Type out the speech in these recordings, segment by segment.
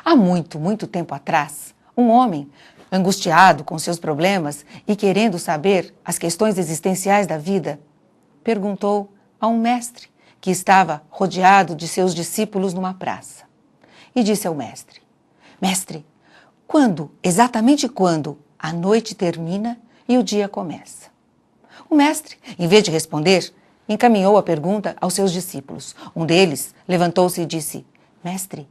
Há muito tempo atrás, um homem, angustiado com seus problemas e querendo saber as questões existenciais da vida, perguntou a um mestre que estava rodeado de seus discípulos numa praça. E disse ao mestre: Mestre, exatamente quando a noite termina e o dia começa? O mestre, em vez de responder, encaminhou a pergunta aos seus discípulos. Um deles levantou-se e disse: Mestre,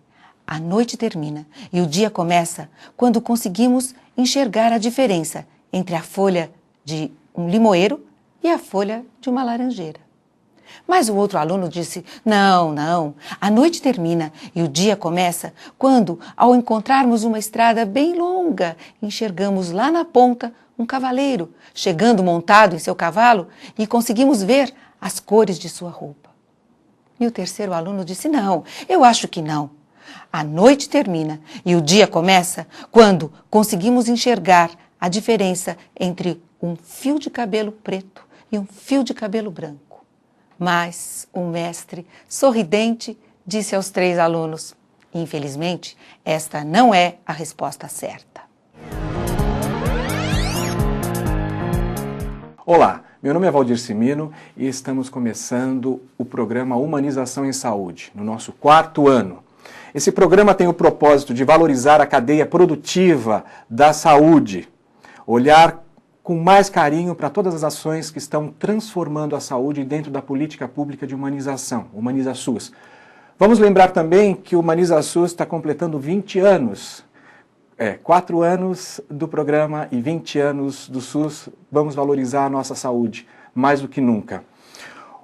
a noite termina e o dia começa quando conseguimos enxergar a diferença entre a folha de um limoeiro e a folha de uma laranjeira. Mas o outro aluno disse: Não, a noite termina e o dia começa quando, ao encontrarmos uma estrada bem longa, enxergamos lá na ponta um cavaleiro chegando montado em seu cavalo e conseguimos ver as cores de sua roupa. E o terceiro aluno disse: Não, eu acho que não. A noite termina e o dia começa quando conseguimos enxergar a diferença entre um fio de cabelo preto e um fio de cabelo branco. Mas o mestre, sorridente, disse aos três alunos: Infelizmente, esta não é a resposta certa. Olá, meu nome é Valdir Cimino e estamos começando o programa Humanização em Saúde, no nosso 4º ano. Esse programa tem o propósito de valorizar a cadeia produtiva da saúde, olhar com mais carinho para todas as ações que estão transformando a saúde dentro da política pública de humanização, HumanizaSUS. Vamos lembrar também que o HumanizaSUS está completando 20 anos. 4 anos do programa e 20 anos do SUS. Vamos valorizar a nossa saúde, mais do que nunca.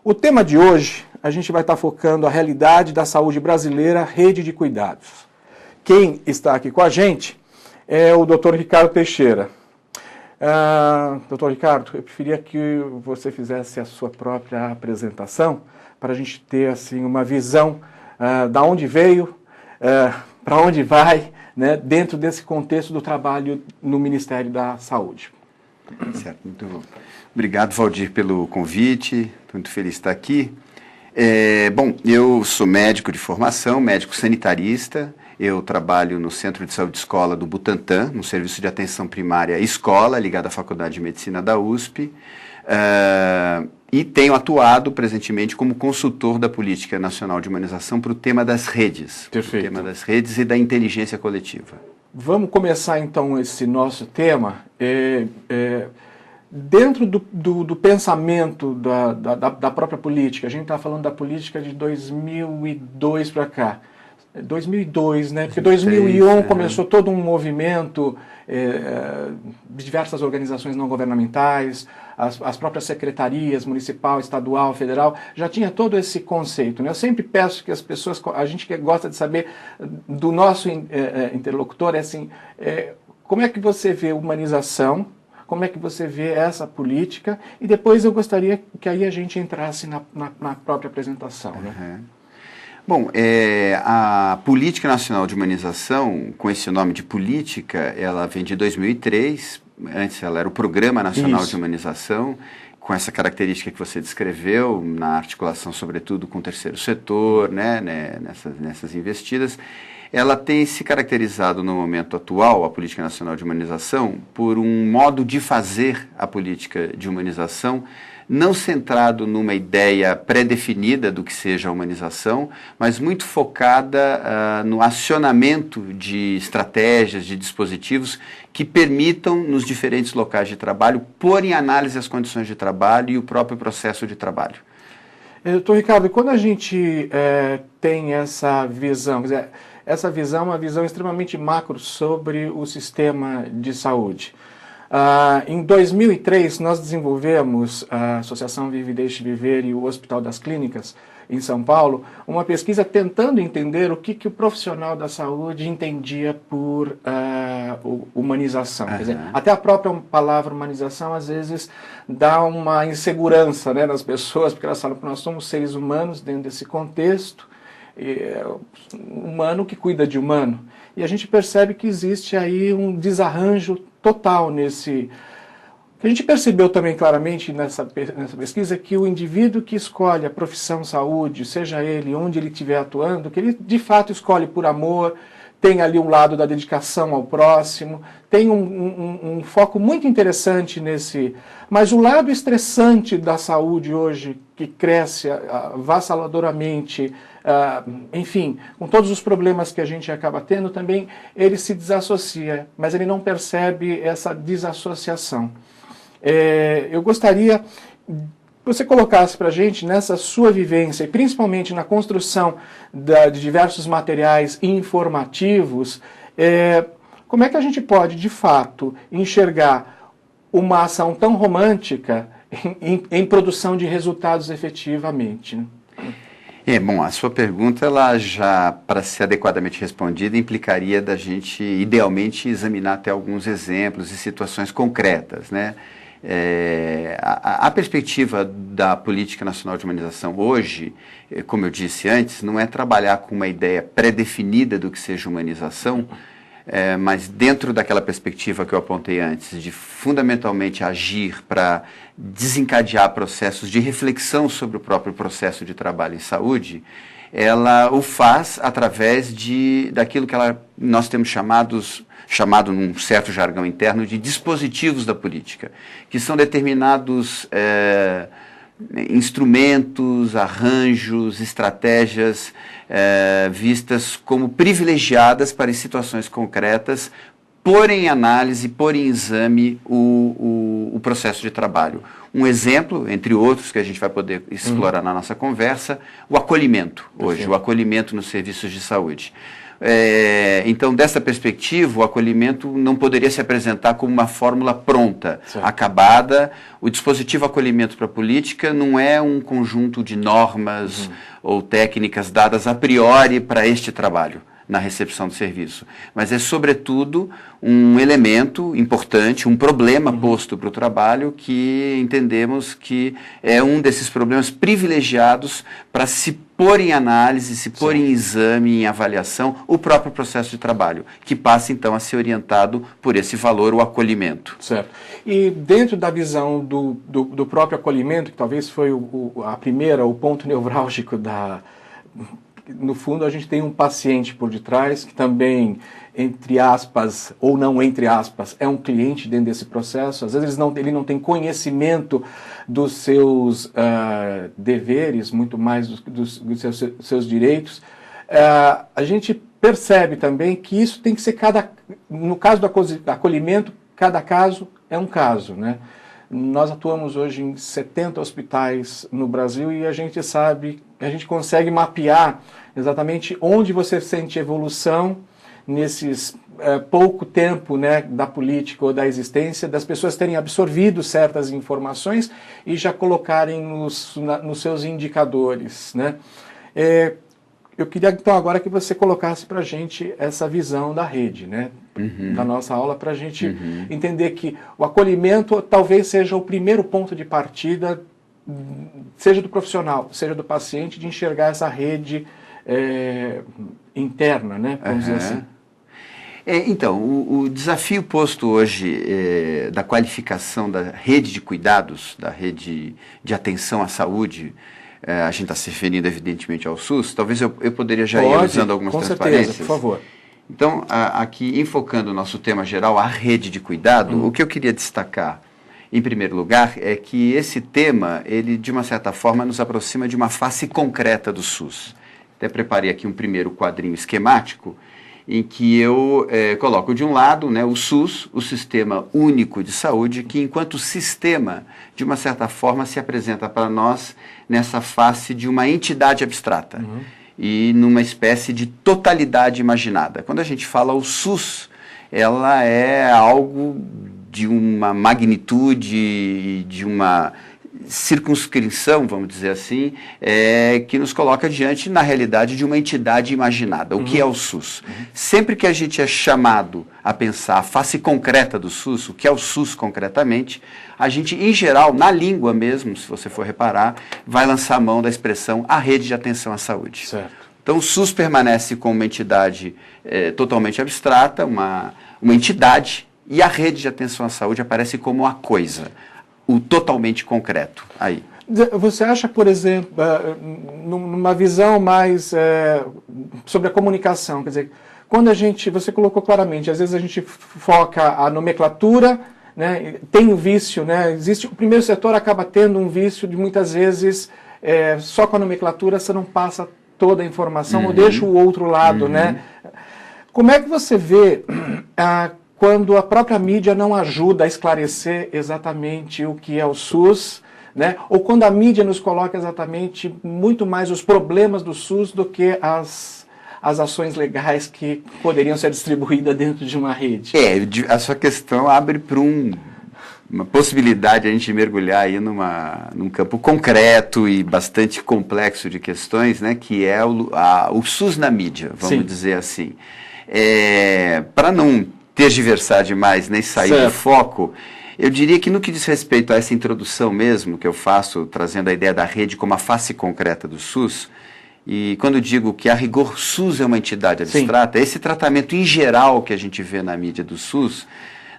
O tema de hoje, a gente vai estar focando a realidade da saúde brasileira, rede de cuidados. Quem está aqui com a gente é o Dr. Ricardo Teixeira. Dr. Ricardo, eu preferia que você fizesse a sua própria apresentação, para a gente ter assim, uma visão da onde veio, para onde vai, né, dentro desse contexto do trabalho no Ministério da Saúde. Certo, muito obrigado, Valdir, pelo convite, estou muito feliz de estar aqui. Bom, eu sou médico de formação, médico sanitarista, eu trabalho no Centro de Saúde Escola do Butantã, no Serviço de Atenção Primária Escola, ligado à Faculdade de Medicina da USP, e tenho atuado presentemente como consultor da Política Nacional de Humanização para o tema das redes. Perfeito. O tema das redes e da inteligência coletiva. Vamos começar então esse nosso tema dentro do pensamento da própria política. A gente está falando da política de 2002 para cá. 2002, né? Porque 2001 começou todo um movimento de diversas organizações não governamentais, as próprias secretarias, municipal, estadual, federal, já tinha todo esse conceito, né? Eu sempre peço que as pessoas, a gente que gosta de saber do nosso interlocutor, como é que você vê humanização, como é que você vê essa política, e depois eu gostaria que aí a gente entrasse na própria apresentação, né? Bom, a Política Nacional de Humanização, com esse nome de política, ela vem de 2003, antes ela era o Programa Nacional de Humanização, com essa característica que você descreveu, na articulação sobretudo com o terceiro setor, né, nessas investidas. Ela tem se caracterizado no momento atual, a Política Nacional de Humanização, por um modo de fazer a política de humanização não centrado numa ideia pré-definida do que seja a humanização, mas muito focada no acionamento de estratégias, de dispositivos que permitam, nos diferentes locais de trabalho, pôr em análise as condições de trabalho e o próprio processo de trabalho. Doutor Ricardo, quando a gente tem essa visão, quer dizer, essa visão é uma visão extremamente macro sobre o sistema de saúde. Em 2003, nós desenvolvemos, a Associação Vive e Deixe Viver e o Hospital das Clínicas, em São Paulo, uma pesquisa tentando entender o que o profissional da saúde entendia por humanização. Quer dizer, até a própria palavra humanização, às vezes, dá uma insegurança, né, nas pessoas, porque elas falam que nós somos seres humanos dentro desse contexto, humano que cuida de humano. E a gente percebe que existe aí um desarranjo total nesse... A gente percebeu também claramente nessa pesquisa que o indivíduo que escolhe a profissão saúde, seja ele onde ele estiver atuando, que ele de fato escolhe por amor, tem ali um lado da dedicação ao próximo, tem um foco muito interessante nesse... Mas o lado estressante da saúde hoje, que cresce avassaladoramente, enfim, com todos os problemas que a gente acaba tendo, também ele se desassocia, mas ele não percebe essa desassociação. Eu gostaria que você colocasse para a gente, nessa sua vivência, e principalmente na construção de diversos materiais informativos, como é que a gente pode, de fato, enxergar uma ação tão romântica em produção de resultados efetivamente, né? Bom, a sua pergunta, ela já, para ser adequadamente respondida, implicaria da gente, idealmente, examinar até alguns exemplos e situações concretas, né? A perspectiva da Política Nacional de Humanização hoje, como eu disse antes, não é trabalhar com uma ideia pré-definida do que seja humanização, mas dentro daquela perspectiva que eu apontei antes, de fundamentalmente agir para desencadear processos de reflexão sobre o próprio processo de trabalho em saúde, ela o faz através daquilo que nós temos chamado num certo jargão interno de dispositivos da política, que são determinados instrumentos, arranjos, estratégias vistas como privilegiadas para situações concretas, pôr em análise, pôr em exame o processo de trabalho. Um exemplo, entre outros, que a gente vai poder explorar na nossa conversa, o acolhimento hoje, o acolhimento nos serviços de saúde. Então, dessa perspectiva, o acolhimento não poderia se apresentar como uma fórmula pronta, acabada. O dispositivo acolhimento para a política não é um conjunto de normas ou técnicas dadas a priori para este trabalho na recepção do serviço, mas é, sobretudo, um elemento importante, um problema posto para o trabalho que entendemos que é um desses problemas privilegiados para se pôr em análise, se pôr em exame, em avaliação, o próprio processo de trabalho, que passa, então, a ser orientado por esse valor, o acolhimento. Certo. E dentro da visão do próprio acolhimento, que talvez foi o ponto nevrálgico no fundo, a gente tem um paciente por detrás que também, entre aspas, ou não entre aspas, é um cliente dentro desse processo. Às vezes ele não tem conhecimento dos seus deveres, muito mais dos seus direitos. A gente percebe também que isso tem que ser no caso do acolhimento, cada caso é um caso, né? Nós atuamos hoje em 70 hospitais no Brasil e a gente sabe, a gente consegue mapear exatamente onde você sente evolução nesses pouco tempo, né, da política ou da existência, das pessoas terem absorvido certas informações e já colocarem nos seus indicadores, né? Eu queria, então, agora que você colocasse para a gente essa visão da rede, né? Da nossa aula, para a gente entender que o acolhimento talvez seja o primeiro ponto de partida, seja do profissional, seja do paciente, de enxergar essa rede interna, né? Vamos dizer assim. Então, o desafio posto hoje da qualificação da rede de cuidados, da rede de atenção à saúde, a gente está se referindo, evidentemente, ao SUS. Talvez eu poderia já ir usando algumas transparências. Certeza, por favor. Então, aqui, enfocando o nosso tema geral, a rede de cuidado, o que eu queria destacar, em primeiro lugar, é que esse tema, ele, de uma certa forma, nos aproxima de uma face concreta do SUS. Até preparei aqui um primeiro quadrinho esquemático, em que eu coloco de um lado, né, o SUS, o Sistema Único de Saúde, que enquanto sistema, de uma certa forma, se apresenta para nós nessa face de uma entidade abstrata e numa espécie de totalidade imaginada. Quando a gente fala o SUS, ela é algo de uma magnitude, de uma circunscrição, vamos dizer assim, que nos coloca diante, na realidade, de uma entidade imaginada. O que é o SUS? Sempre que a gente é chamado a pensar a face concreta do SUS, o que é o SUS concretamente, a gente, em geral, na língua mesmo, se você for reparar, vai lançar a mão da expressão a rede de atenção à saúde. Certo. Então, o SUS permanece como uma entidade totalmente abstrata, uma entidade, e a rede de atenção à saúde aparece como a coisa, o totalmente concreto. Aí. Você acha, por exemplo, numa visão mais sobre a comunicação, quer dizer, quando você colocou claramente, às vezes a gente foca a nomenclatura, né, tem um vício, né, o primeiro setor acaba tendo um vício de muitas vezes, só com a nomenclatura você não passa toda a informação, ou deixa o outro lado, né? Como é que você vê quando a própria mídia não ajuda a esclarecer exatamente o que é o SUS, né? Ou quando a mídia nos coloca exatamente muito mais os problemas do SUS do que as ações legais que poderiam ser distribuídas dentro de uma rede? A sua questão abre para uma possibilidade de a gente mergulhar aí num campo concreto e bastante complexo de questões, né? Que é o SUS na mídia, vamos dizer assim. Para não tergiversar demais, nem sair do foco, eu diria que no que diz respeito a essa introdução mesmo, que eu faço, trazendo a ideia da rede como a face concreta do SUS, e quando eu digo que a rigor SUS é uma entidade abstrata, esse tratamento em geral que a gente vê na mídia do SUS,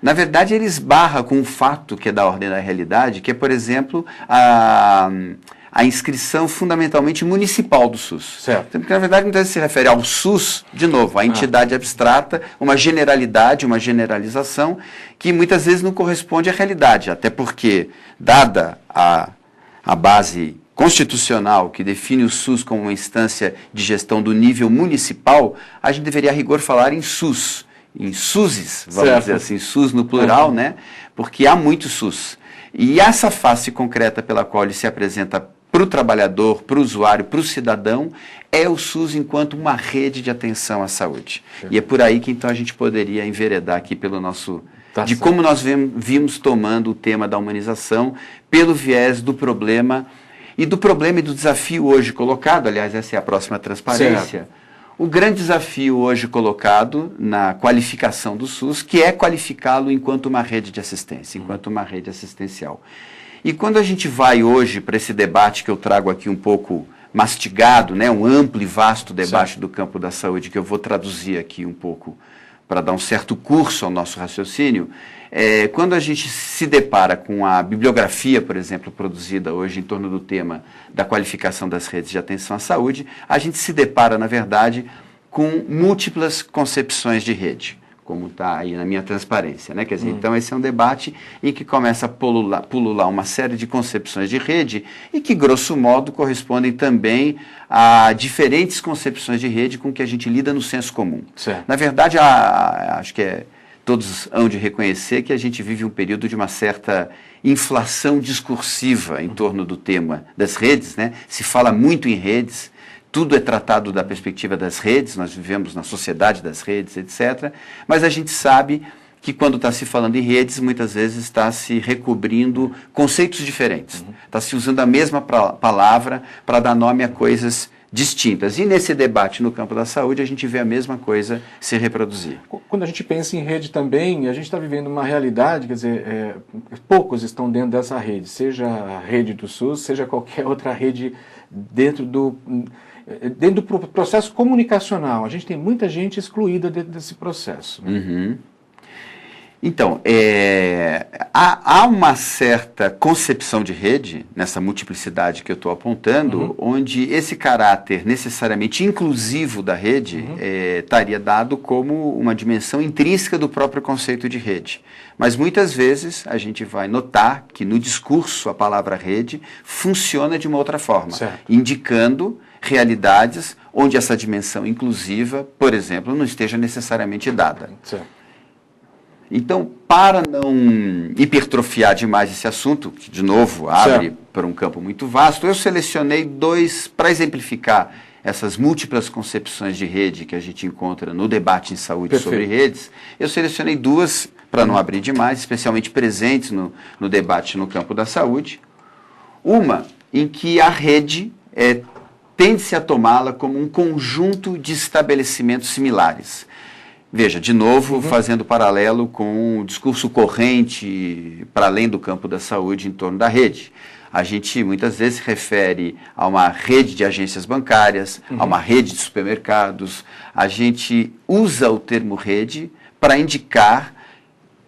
na verdade ele esbarra com um fato que é da ordem da realidade, que é, por exemplo, a inscrição fundamentalmente municipal do SUS. Certo. Porque, na verdade, muitas vezes se refere ao SUS, de novo, a entidade abstrata, uma generalidade, uma generalização, que muitas vezes não corresponde à realidade, até porque, dada a base constitucional que define o SUS como uma instância de gestão do nível municipal, a gente deveria, a rigor, falar em SUS, em SUSes, vamos dizer assim, SUS no plural, né? Porque há muito SUS. E essa face concreta pela qual ele se apresenta para o trabalhador, para o usuário, para o cidadão, é o SUS enquanto uma rede de atenção à saúde. E é por aí que então a gente poderia enveredar aqui pelo nosso... como nós vimos tomando o tema da humanização pelo viés do problema e do desafio hoje colocado, aliás, essa é a próxima transparência, certo. O grande desafio hoje colocado na qualificação do SUS, que é qualificá-lo enquanto uma rede de assistência, enquanto uma rede assistencial. E quando a gente vai hoje para esse debate que eu trago aqui um pouco mastigado, né, um amplo e vasto debate do campo da saúde, que eu vou traduzir aqui um pouco para dar um certo curso ao nosso raciocínio, quando a gente se depara com a bibliografia, por exemplo, produzida hoje em torno do tema da qualificação das redes de atenção à saúde, a gente se depara, na verdade, com múltiplas concepções de rede, como está aí na minha transparência, né? Quer dizer, então esse é um debate em que começa a pulular uma série de concepções de rede e que, grosso modo, correspondem também a diferentes concepções de rede com que a gente lida no senso comum. Certo. Na verdade, acho que todos hão de reconhecer que a gente vive um período de uma certa inflação discursiva em torno do tema das redes, né? Se fala muito em redes, tudo é tratado da perspectiva das redes, nós vivemos na sociedade das redes, etc. Mas a gente sabe que quando está se falando em redes, muitas vezes está se recobrindo conceitos diferentes. Está se usando a mesma palavra para dar nome a coisas distintas. E nesse debate no campo da saúde, a gente vê a mesma coisa se reproduzir. Quando a gente pensa em rede também, a gente está vivendo uma realidade, quer dizer, poucos estão dentro dessa rede, seja a rede do SUS, seja qualquer outra rede dentro do processo comunicacional. A gente tem muita gente excluída dentro desse processo. Né? Então, há uma certa concepção de rede, nessa multiplicidade que eu estou apontando, onde esse caráter necessariamente inclusivo da rede estaria dado como uma dimensão intrínseca do próprio conceito de rede. Mas muitas vezes a gente vai notar que no discurso a palavra rede funciona de uma outra forma, certo. Indicando realidades onde essa dimensão inclusiva, por exemplo, não esteja necessariamente dada. Certo. Então, para não hipertrofiar demais esse assunto, que de novo abre para um campo muito vasto, eu selecionei dois para exemplificar essas múltiplas concepções de rede que a gente encontra no debate em saúde sobre redes. Eu selecionei duas para não abrir demais, especialmente presentes no debate no campo da saúde. Uma em que a rede tende-se a tomá-la como um conjunto de estabelecimentos similares. Veja, de novo, fazendo paralelo com o discurso corrente para além do campo da saúde em torno da rede. A gente muitas vezes se refere a uma rede de agências bancárias, a uma rede de supermercados. A gente usa o termo rede para indicar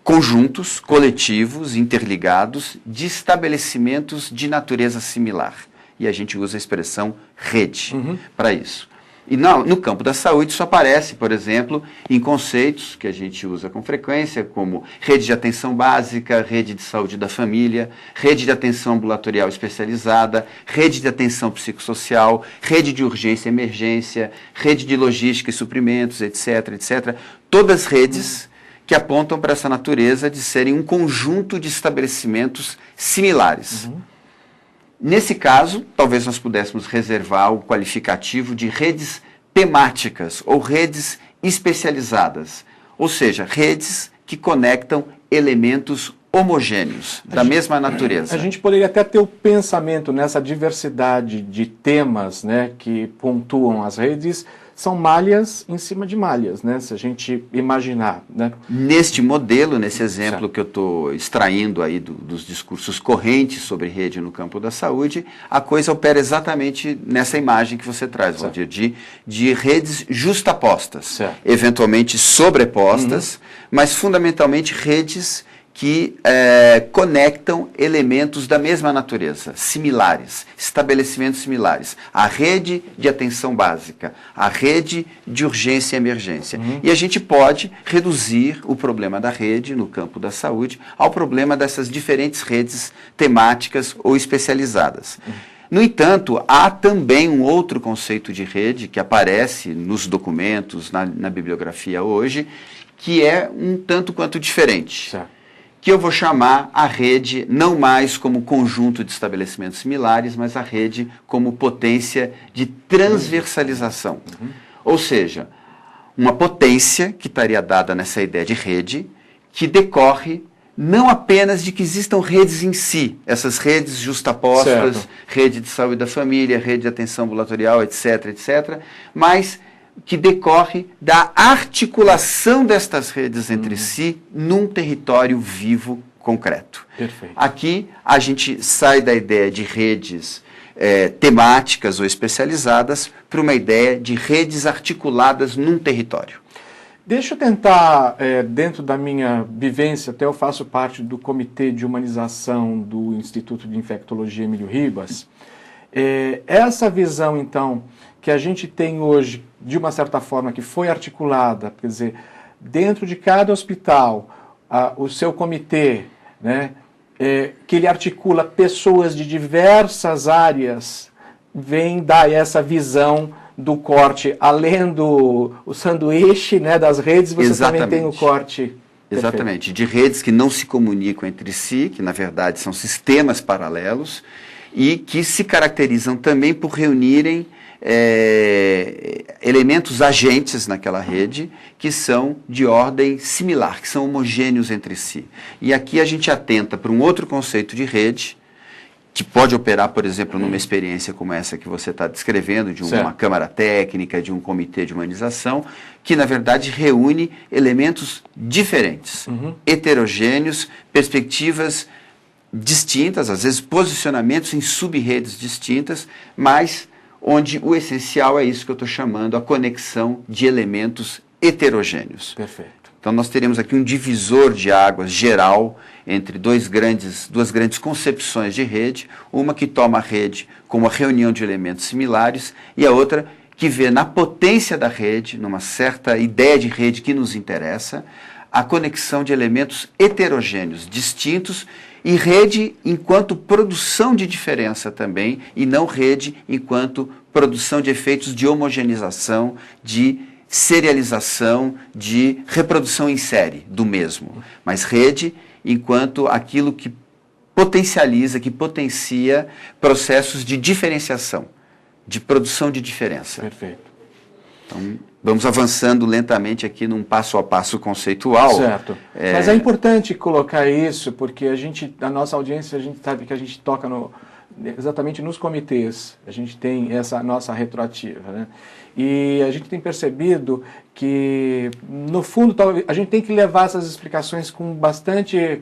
conjuntos, coletivos, interligados, de estabelecimentos de natureza similar. E a gente usa a expressão rede para isso. E no campo da saúde isso aparece, por exemplo, em conceitos que a gente usa com frequência, como rede de atenção básica, rede de saúde da família, rede de atenção ambulatorial especializada, rede de atenção psicossocial, rede de urgência e emergência, rede de logística e suprimentos, etc., etc. Todas redes que apontam para essa natureza de serem um conjunto de estabelecimentos similares. Nesse caso, talvez nós pudéssemos reservar o qualificativo de redes temáticas ou redes especializadas, ou seja, redes que conectam elementos homogêneos, da mesma natureza. A gente poderia até ter o pensamento nessa diversidade de temas, né, que pontuam as redes, são malhas em cima de malhas, né, se a gente imaginar. Né? Neste modelo, nesse exemplo que eu estou extraindo aí dos discursos correntes sobre rede no campo da saúde, a coisa opera exatamente nessa imagem que você traz, Valdir, de redes justapostas, eventualmente sobrepostas, mas fundamentalmente redes que conectam elementos da mesma natureza, similares, estabelecimentos similares. A rede de atenção básica, a rede de urgência e emergência. E a gente pode reduzir o problema da rede no campo da saúde ao problema dessas diferentes redes temáticas ou especializadas. No entanto, há também um outro conceito de rede que aparece nos documentos, na bibliografia hoje, que é um tanto quanto diferente. Que eu vou chamar a rede não mais como conjunto de estabelecimentos similares, mas a rede como potência de transversalização. Ou seja, uma potência que estaria dada nessa ideia de rede, que decorre não apenas de que existam redes em si, essas redes justapostas, rede de saúde da família, rede de atenção ambulatorial, etc., etc., mas que decorre da articulação destas redes entre si num território vivo concreto. Perfeito. Aqui a gente sai da ideia de redes temáticas ou especializadas para uma ideia de redes articuladas num território. Deixa eu tentar, dentro da minha vivência, até eu faço parte do Comitê de Humanização do Instituto de Infectologia Emílio Ribas. Essa visão, então, que a gente tem hoje, de uma certa forma, que foi articulada, quer dizer, dentro de cada hospital, o seu comitê, né, que ele articula pessoas de diversas áreas, vem dar essa visão do corte, além do sanduíche, né, das redes, você também tem o corte. Exatamente, de redes que não se comunicam entre si, que na verdade são sistemas paralelos, e que se caracterizam também por reunirem elementos agentes naquela rede que são de ordem similar, que são homogêneos entre si. E aqui a gente atenta para um outro conceito de rede, que pode operar, por exemplo, numa experiência como essa que você está descrevendo, de uma câmara técnica, de um comitê de humanização, que, na verdade, reúne elementos diferentes, heterogêneos, perspectivas distintas, às vezes posicionamentos em sub-redes distintas, mas onde o essencial é isso que eu estou chamando a conexão de elementos heterogêneos. Perfeito. Então nós teríamos aqui um divisor de águas geral entre duas grandes concepções de rede, uma que toma a rede como a reunião de elementos similares e a outra que vê na potência da rede, numa certa ideia de rede que nos interessa, a conexão de elementos heterogêneos, distintos, e rede enquanto produção de diferença também, e não rede enquanto produção de efeitos de homogeneização, de serialização, de reprodução em série do mesmo. Mas rede enquanto aquilo que potencializa, que potencia processos de diferenciação, de produção de diferença. Perfeito. Então, Vamos avançando lentamente aqui num passo a passo conceitual. Certo. Mas é importante colocar isso, porque a nossa audiência, a gente sabe que a gente toca exatamente nos comitês. A gente tem essa nossa retroativa, né? E a gente tem percebido que, no fundo, a gente tem que levar essas explicações com bastante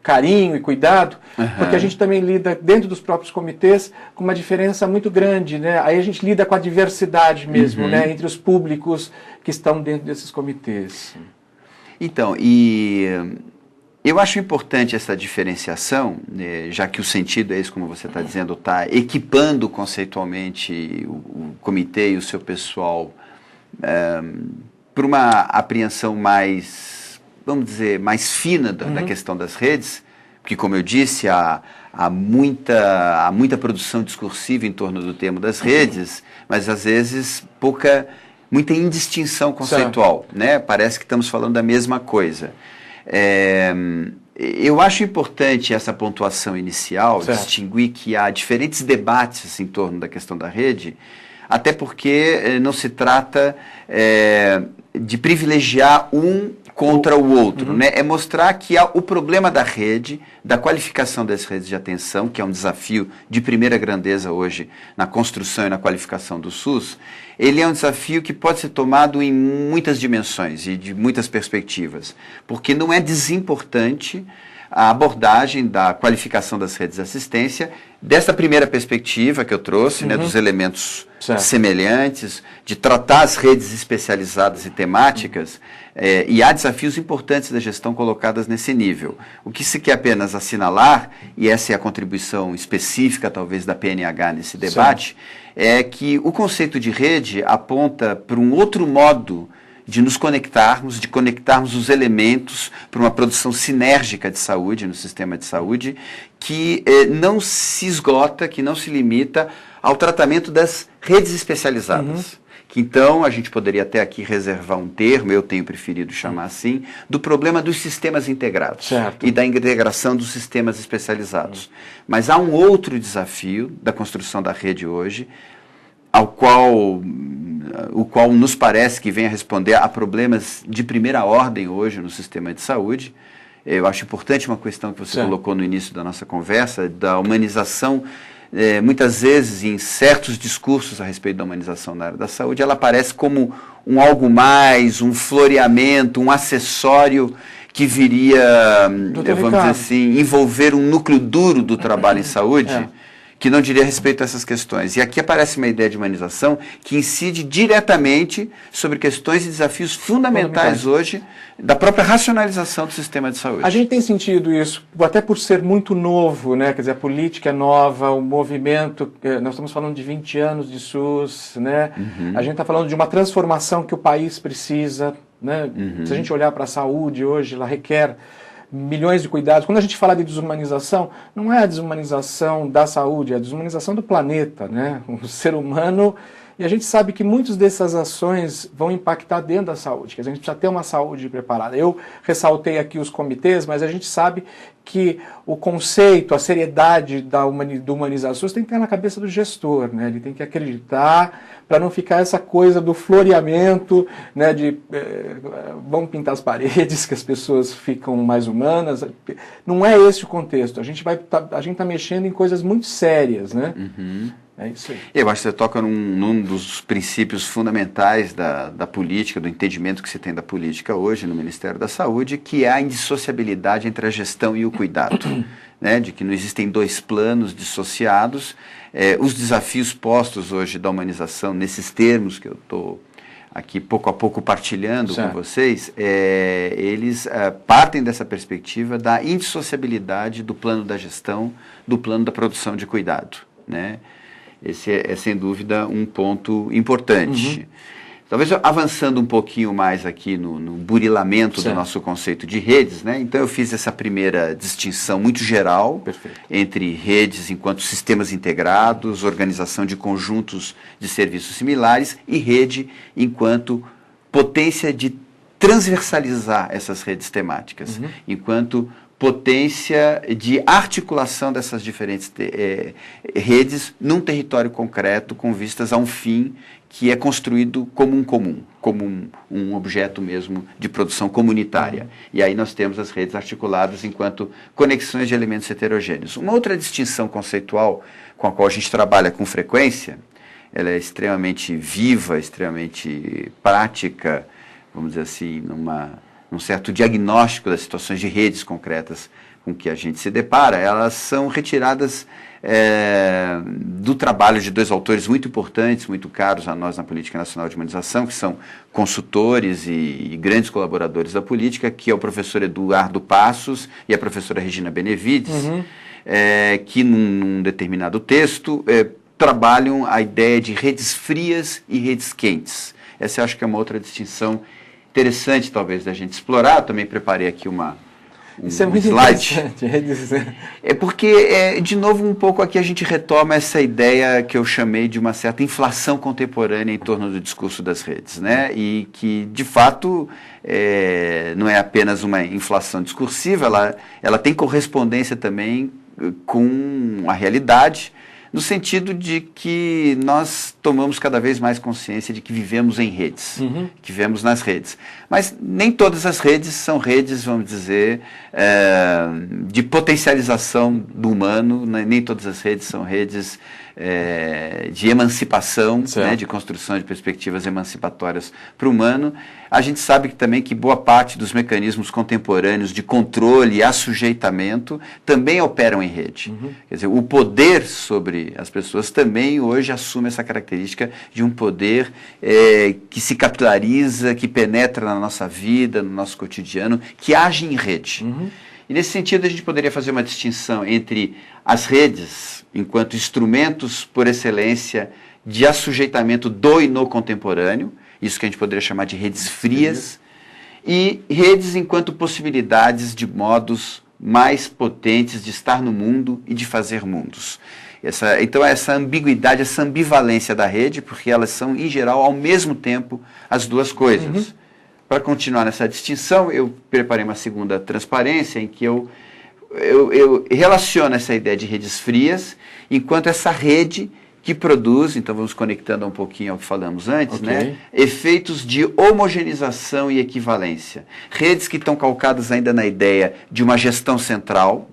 carinho e cuidado, porque a gente também lida dentro dos próprios comitês com uma diferença muito grande, né? Aí a gente lida com a diversidade mesmo, né? Entre os públicos que estão dentro desses comitês. Então, e eu acho importante essa diferenciação, né, já que o sentido é isso, como você está dizendo, está equipando conceitualmente o comitê e o seu pessoal para uma apreensão mais, vamos dizer, mais fina da questão das redes, porque, como eu disse, há muita produção discursiva em torno do termo das redes, mas às vezes muita indistinção conceitual, né? Parece que estamos falando da mesma coisa. Eu acho importante essa pontuação inicial, distinguir que há diferentes debates em torno da questão da rede, até porque não se trata de privilegiar um contra o outro, né? É mostrar que há o problema da rede, da qualificação das redes de atenção, que é um desafio de primeira grandeza hoje na construção e na qualificação do SUS. Ele é um desafio que pode ser tomado em muitas dimensões e de muitas perspectivas, porque não é desimportante a abordagem da qualificação das redes de assistência dessa primeira perspectiva que eu trouxe, né, dos elementos semelhantes, de tratar as redes especializadas e temáticas, e há desafios importantes da gestão colocadas nesse nível. O que se quer apenas assinalar, e essa é a contribuição específica talvez da PNH nesse debate, é que o conceito de rede aponta para um outro modo de nos conectarmos, de conectarmos os elementos para uma produção sinérgica de saúde, no sistema de saúde, que não se esgota, que não se limita ao tratamento das redes especializadas. Que então a gente poderia até aqui reservar um termo, eu tenho preferido chamar assim, do problema dos sistemas integrados e da integração dos sistemas especializados. Mas há um outro desafio da construção da rede hoje, o qual nos parece que vem a responder a problemas de primeira ordem hoje no sistema de saúde. Eu acho importante uma questão que você colocou no início da nossa conversa, da humanização. Muitas vezes, em certos discursos a respeito da humanização na área da saúde, ela aparece como um algo mais, um floreamento, um acessório que viria, vamos dizer assim, envolver um núcleo duro do trabalho em saúde, que não diria respeito a essas questões. E aqui aparece uma ideia de humanização que incide diretamente sobre questões e desafios fundamentais hoje da própria racionalização do sistema de saúde. A gente tem sentido isso, até por ser muito novo, né? Quer dizer, a política é nova, o movimento, nós estamos falando de 20 anos de SUS, né? A gente está falando de uma transformação que o país precisa, né? Se a gente olhar para a saúde hoje, ela requer milhões de cuidados. Quando a gente fala de desumanização, não é a desumanização da saúde, é a desumanização do planeta, né? O ser humano. E a gente sabe que muitas dessas ações vão impactar dentro da saúde, que a gente precisa ter uma saúde preparada. Eu ressaltei aqui os comitês, mas a gente sabe que o conceito, a seriedade do Humaniza SUS tem que estar na cabeça do gestor, né? Ele tem que acreditar para não ficar essa coisa do floreamento, né? De vamos pintar as paredes, que as pessoas ficam mais humanas. Não é esse o contexto. A gente está mexendo em coisas muito sérias, né? É isso aí. Eu acho que você toca num dos princípios fundamentais da política, do entendimento que se tem da política hoje no Ministério da Saúde, que é a indissociabilidade entre a gestão e o cuidado, né? De que não existem dois planos dissociados. Os desafios postos hoje da humanização, nesses termos que eu estou aqui pouco a pouco partilhando com vocês, eles partem dessa perspectiva da indissociabilidade do plano da gestão, do plano da produção de cuidado, né? Esse é, sem dúvida, um ponto importante. Talvez avançando um pouquinho mais aqui no burilamento do nosso conceito de redes, né? Então eu fiz essa primeira distinção muito geral entre redes enquanto sistemas integrados, organização de conjuntos de serviços similares, e rede enquanto potência de transversalizar essas redes temáticas, enquanto potência de articulação dessas diferentes redes num território concreto com vistas a um fim que é construído como um comum, como um objeto mesmo de produção comunitária. E aí nós temos as redes articuladas enquanto conexões de elementos heterogêneos. Uma outra distinção conceitual com a qual a gente trabalha com frequência, ela é extremamente viva, extremamente prática, vamos dizer assim, num certo diagnóstico das situações de redes concretas com que a gente se depara, elas são retiradas do trabalho de dois autores muito importantes, muito caros a nós na Política Nacional de Humanização, que são consultores e grandes colaboradores da política, que é o professor Eduardo Passos e a professora Regina Benevides, que num determinado texto trabalham a ideia de redes frias e redes quentes. Essa eu acho que é uma outra distinção interessante, talvez, da gente explorar. Eu também preparei aqui Isso é muito slide. Interessante. É porque, de novo, um pouco aqui a gente retoma essa ideia que eu chamei de uma certa inflação contemporânea em torno do discurso das redes, né? E que, de fato, não é apenas uma inflação discursiva, ela tem correspondência também com a realidade, no sentido de que nós tomamos cada vez mais consciência de que vivemos em redes, que vivemos nas redes. Mas nem todas as redes são redes, vamos dizer, de potencialização do humano, nem todas as redes são redes de emancipação, né, de construção de perspectivas emancipatórias para o humano. A gente sabe também que boa parte dos mecanismos contemporâneos de controle e assujeitamento também operam em rede. Quer dizer, o poder sobre as pessoas também hoje assume essa característica de um poder que se capilariza, que penetra na nossa vida, no nosso cotidiano, que age em rede. E nesse sentido a gente poderia fazer uma distinção entre as redes enquanto instrumentos por excelência de assujeitamento do e no contemporâneo, isso que a gente poderia chamar de redes frias, e redes enquanto possibilidades de modos mais potentes de estar no mundo e de fazer mundos. Então essa ambiguidade, essa ambivalência da rede, porque elas são, em geral, ao mesmo tempo, as duas coisas. Para continuar nessa distinção, eu preparei uma segunda transparência em que eu relaciono essa ideia de redes frias enquanto essa rede que produz, então vamos conectando um pouquinho ao que falamos antes, né? Efeitos de homogeneização e equivalência. Redes que estão calcadas ainda na ideia de uma gestão central,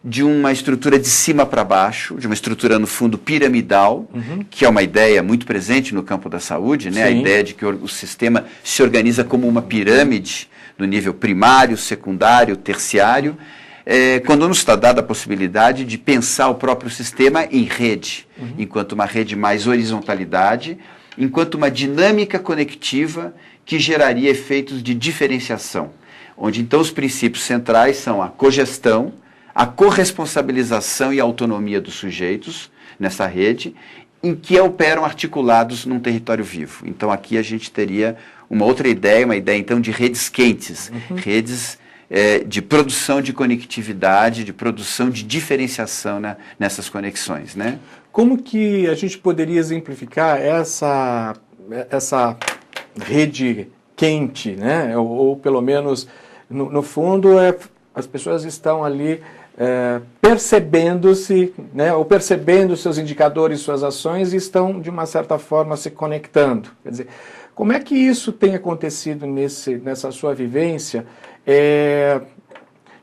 de uma estrutura de cima para baixo, de uma estrutura, no fundo, piramidal, que é uma ideia muito presente no campo da saúde, né? A ideia de que o sistema se organiza como uma pirâmide no nível primário, secundário, terciário, quando nos está dada a possibilidade de pensar o próprio sistema em rede, enquanto uma rede mais horizontalidade, enquanto uma dinâmica conectiva que geraria efeitos de diferenciação, onde então os princípios centrais são a cogestão, a corresponsabilização e a autonomia dos sujeitos nessa rede, em que operam articulados num território vivo. Então aqui a gente teria uma outra ideia, uma ideia então de redes quentes, redes de produção de conectividade, de produção de diferenciação, né, nessas conexões, né? Como que a gente poderia exemplificar essa rede quente, né? Ou pelo menos, no fundo, as pessoas estão ali percebendo-se, né, ou percebendo seus indicadores, suas ações, e estão, de uma certa forma, se conectando. Quer dizer, como é que isso tem acontecido nessa sua vivência?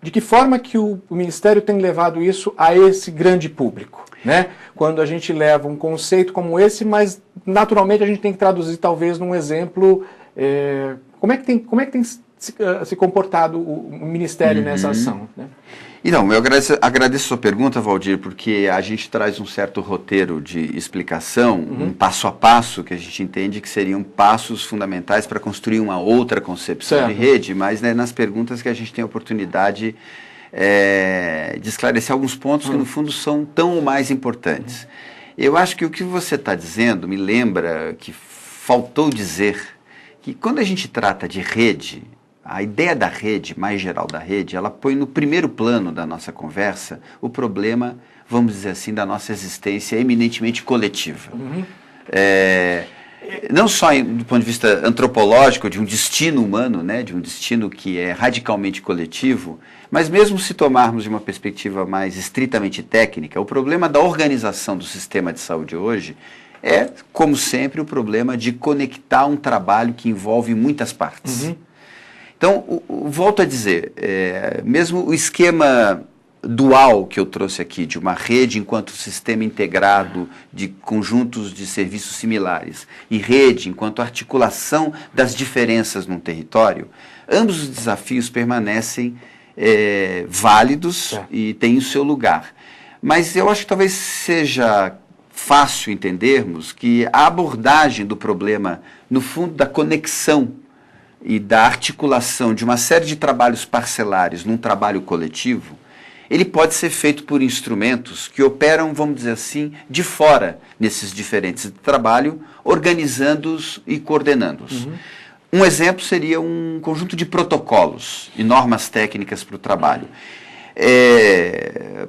De que forma que o Ministério tem levado isso a esse grande público, né? Quando a gente leva um conceito como esse, mas naturalmente a gente tem que traduzir talvez num exemplo, como é que tem se comportado o Ministério nessa ação, né? Então, eu agradeço a sua pergunta, Valdir, porque a gente traz um certo roteiro de explicação, um passo a passo, que a gente entende que seriam passos fundamentais para construir uma outra concepção de rede, mas, né, nas perguntas que a gente tem a oportunidade de esclarecer alguns pontos que, no fundo, são tão ou mais importantes. Eu acho que o que você está dizendo me lembra que faltou dizer que, quando a gente trata de rede, a ideia da rede, mais geral da rede, ela põe no primeiro plano da nossa conversa o problema, vamos dizer assim, da nossa existência eminentemente coletiva. Não só do ponto de vista antropológico, de um destino humano, né, de um destino que é radicalmente coletivo, mas mesmo se tomarmos de uma perspectiva mais estritamente técnica, o problema da organização do sistema de saúde hoje é, como sempre, o problema de conectar um trabalho que envolve muitas partes. Uhum. Então, volto a dizer, mesmo o esquema dual que eu trouxe aqui, de uma rede enquanto sistema integrado de conjuntos de serviços similares e rede enquanto articulação das diferenças num território, ambos os desafios permanecem válidos e têm o seu lugar. Mas eu acho que talvez seja fácil entendermos que a abordagem do problema, no fundo, da conexão e da articulação de uma série de trabalhos parcelares num trabalho coletivo, ele pode ser feito por instrumentos que operam, vamos dizer assim, de fora nesses diferentes trabalhos, organizando-os e coordenando-os. Uhum. Um exemplo seria um conjunto de protocolos e normas técnicas para o trabalho.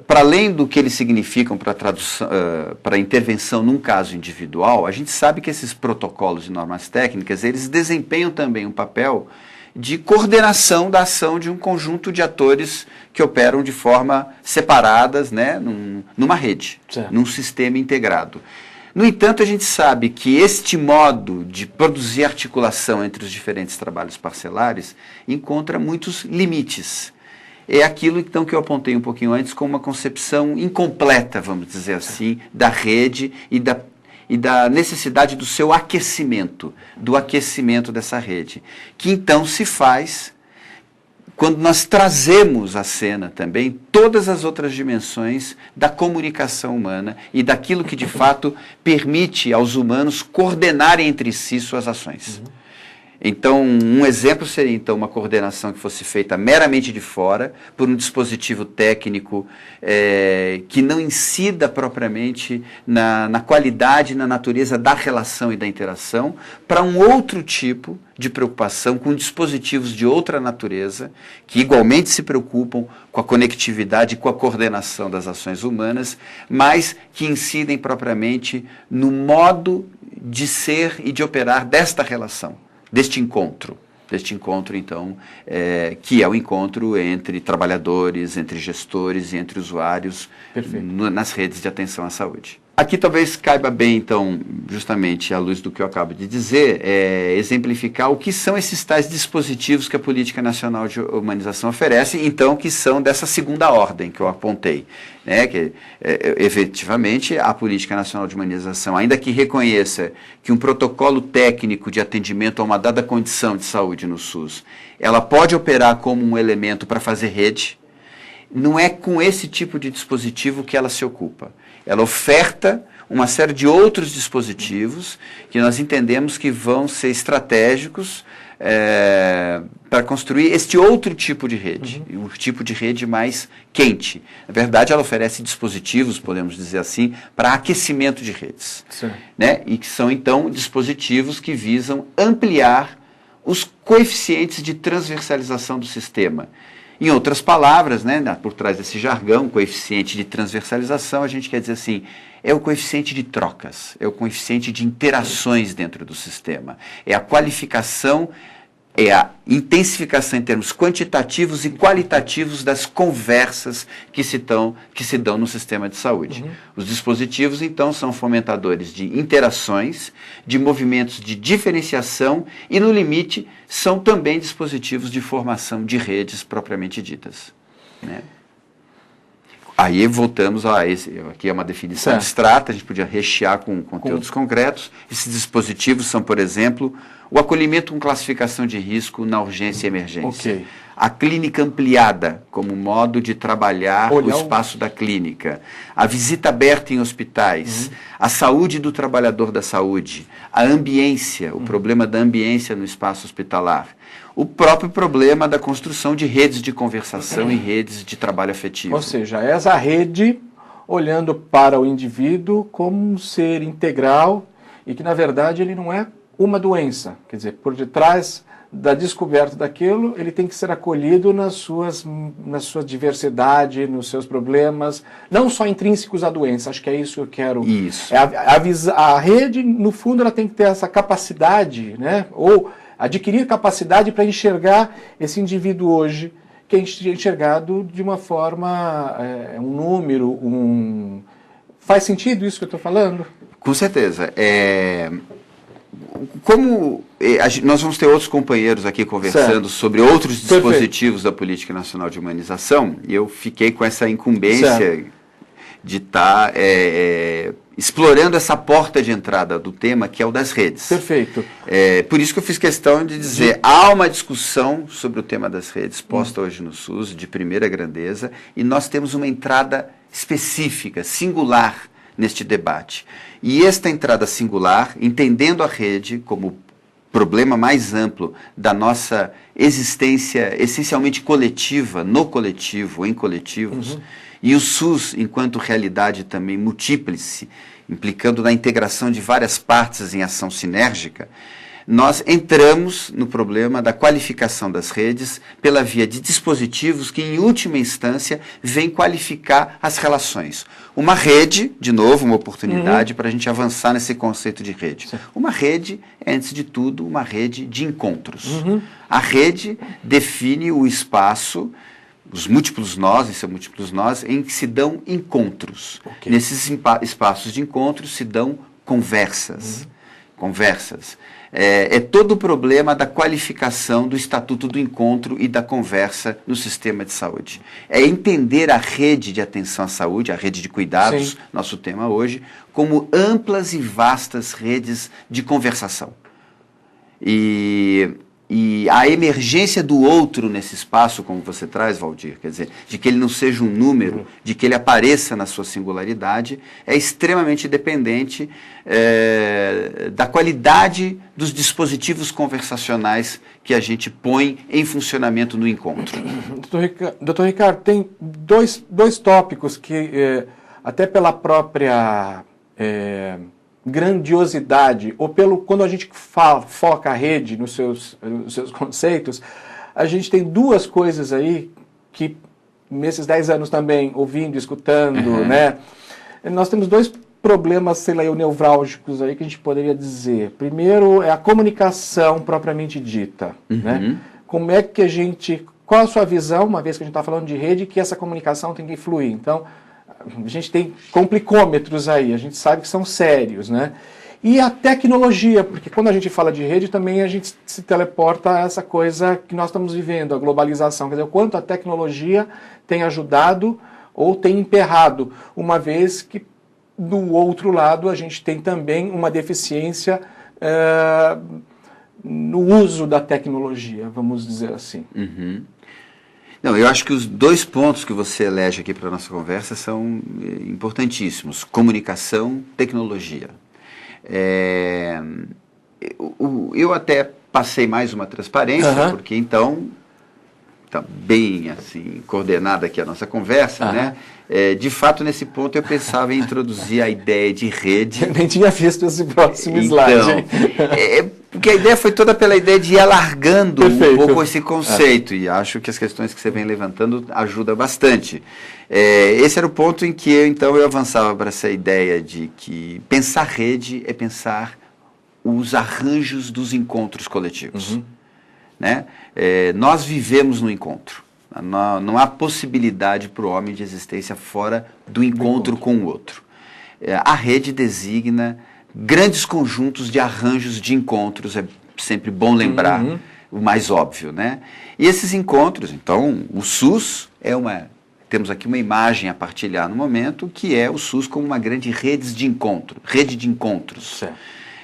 Para além do que eles significam para a intervenção num caso individual, a gente sabe que esses protocolos e normas técnicas, eles desempenham também um papel de coordenação da ação de um conjunto de atores que operam de forma separadas, né, numa rede, num sistema integrado. No entanto, a gente sabe que este modo de produzir articulação entre os diferentes trabalhos parcelares encontra muitos limites. É aquilo, então, que eu apontei um pouquinho antes como uma concepção incompleta, vamos dizer assim, da rede e da necessidade do seu aquecimento, do aquecimento dessa rede, que então se faz quando nós trazemos à cena também todas as outras dimensões da comunicação humana e daquilo que de fato permite aos humanos coordenarem entre si suas ações. Uhum. Então, um exemplo seria então uma coordenação que fosse feita meramente de fora, por um dispositivo técnico que não incida propriamente na qualidade e na natureza da relação e da interação, para um outro tipo de preocupação com dispositivos de outra natureza, que igualmente se preocupam com a conectividade e com a coordenação das ações humanas, mas que incidem propriamente no modo de ser e de operar desta relação. Deste encontro, então, que é o encontro entre trabalhadores, entre gestores e entre usuários nas redes de atenção à saúde. Aqui talvez caiba bem, então, justamente à luz do que eu acabo de dizer, exemplificar o que são esses tais dispositivos que a Política Nacional de Humanização oferece, então, que são dessa segunda ordem que eu apontei. Que, efetivamente, a Política Nacional de Humanização, ainda que reconheça que um protocolo técnico de atendimento a uma dada condição de saúde no SUS, ela pode operar como um elemento para fazer rede, não é com esse tipo de dispositivo que ela se ocupa. Ela oferta uma série de outros dispositivos que nós entendemos que vão ser estratégicos para construir este outro tipo de rede, um tipo de rede mais quente. Na verdade, ela oferece dispositivos, podemos dizer assim, para aquecimento de redes. Né? E que são, então, dispositivos que visam ampliar os coeficientes de transversalização do sistema. Em outras palavras, né, por trás desse jargão, coeficiente de transversalização, a gente quer dizer assim, é o coeficiente de trocas, é o coeficiente de interações dentro do sistema, é a qualificação, é a intensificação em termos quantitativos e qualitativos das conversas que se dão no sistema de saúde. Os dispositivos, então, são fomentadores de interações, de movimentos de diferenciação e, no limite, são também dispositivos de formação de redes propriamente ditas. Né? Aí voltamos aqui é uma definição abstrata, a gente podia rechear com conteúdos concretos. Esses dispositivos são, por exemplo, o acolhimento com classificação de risco na urgência e emergência. A clínica ampliada, como modo de trabalhar o espaço da clínica. A visita aberta em hospitais. A saúde do trabalhador da saúde. A ambiência, o problema da ambiência no espaço hospitalar. O próprio problema da construção de redes de conversação e redes de trabalho afetivo. Ou seja, essa rede olhando para o indivíduo como um ser integral e que, na verdade, ele não é uma doença. Quer dizer, por detrás da descoberta daquilo, ele tem que ser acolhido na sua diversidade, nos seus problemas, não só intrínsecos à doença. Acho que é isso que eu quero. Isso. A rede, no fundo, ela tem que ter essa capacidade, né? Ou adquirir capacidade para enxergar esse indivíduo hoje, que é enxergado de uma forma, um número, Faz sentido isso que eu estou falando? Com certeza. Nós vamos ter outros companheiros aqui conversando sobre outros dispositivos da Política Nacional de Humanização, e eu fiquei com essa incumbência de estar explorando essa porta de entrada do tema, que é o das redes. Perfeito. Por isso que eu fiz questão de dizer, há uma discussão sobre o tema das redes posta hoje no SUS, de primeira grandeza, e nós temos uma entrada específica, singular, neste debate. E esta entrada singular, entendendo a rede como problema mais amplo da nossa existência essencialmente coletiva, no coletivo, em coletivos, e o SUS enquanto realidade também múltiplice, implicando na integração de várias partes em ação sinérgica, nós entramos no problema da qualificação das redes pela via de dispositivos que, em última instância, vêm qualificar as relações. Uma rede, de novo, uma oportunidade para a gente avançar nesse conceito de rede. Sim. Uma rede é, antes de tudo, uma rede de encontros. A rede define o espaço, os múltiplos nós, esses múltiplos nós, em que se dão encontros. Nesses espaços de encontros se dão conversas. É todo o problema da qualificação do Estatuto do Encontro e da conversa no sistema de saúde. É entender a rede de atenção à saúde, a rede de cuidados, nosso tema hoje, como amplas e vastas redes de conversação. E a emergência do outro nesse espaço, como você traz, Valdir, quer dizer, de que ele não seja um número, de que ele apareça na sua singularidade, é extremamente dependente da qualidade dos dispositivos conversacionais que a gente põe em funcionamento no encontro. Doutor Ricardo, tem dois tópicos que, até pela própria grandiosidade, ou quando a gente foca a rede nos seus conceitos, a gente tem duas coisas aí que, nesses 10 anos também, ouvindo, escutando, né? Nós temos dois problemas, sei lá, nevrálgicos aí que a gente poderia dizer. Primeiro é a comunicação propriamente dita, né? Como é que qual a sua visão, uma vez que a gente está falando de rede, que essa comunicação tem que fluir? Então, a gente tem complicômetros aí, a gente sabe que são sérios, né? E a tecnologia, porque quando a gente fala de rede, também a gente se teleporta a essa coisa que nós estamos vivendo, a globalização. Quer dizer, o quanto a tecnologia tem ajudado ou tem emperrado, uma vez que, do outro lado, a gente tem também uma deficiência no uso da tecnologia, vamos dizer assim. Não, eu acho que os dois pontos que você elege aqui para a nossa conversa são importantíssimos. Comunicação, tecnologia. Eu até passei mais uma transparência, porque então, está bem assim, coordenada aqui a nossa conversa, né? De fato, nesse ponto, eu pensava em introduzir a ideia de rede. Eu nem tinha visto esse próximo slide. Porque a ideia foi toda pela ideia de ir alargando um pouco esse conceito, e acho que as questões que você vem levantando ajudam bastante. Esse era o ponto em que eu avançava para essa ideia de que pensar rede é pensar os arranjos dos encontros coletivos. Né? Nós vivemos no encontro. Não há possibilidade para o homem de existência fora do encontro com o outro. A rede designa grandes conjuntos de arranjos de encontros, é sempre bom lembrar o mais óbvio, né? E esses encontros, então, o SUS temos aqui uma imagem a partilhar no momento, que é o SUS como uma grande rede de encontros. Certo.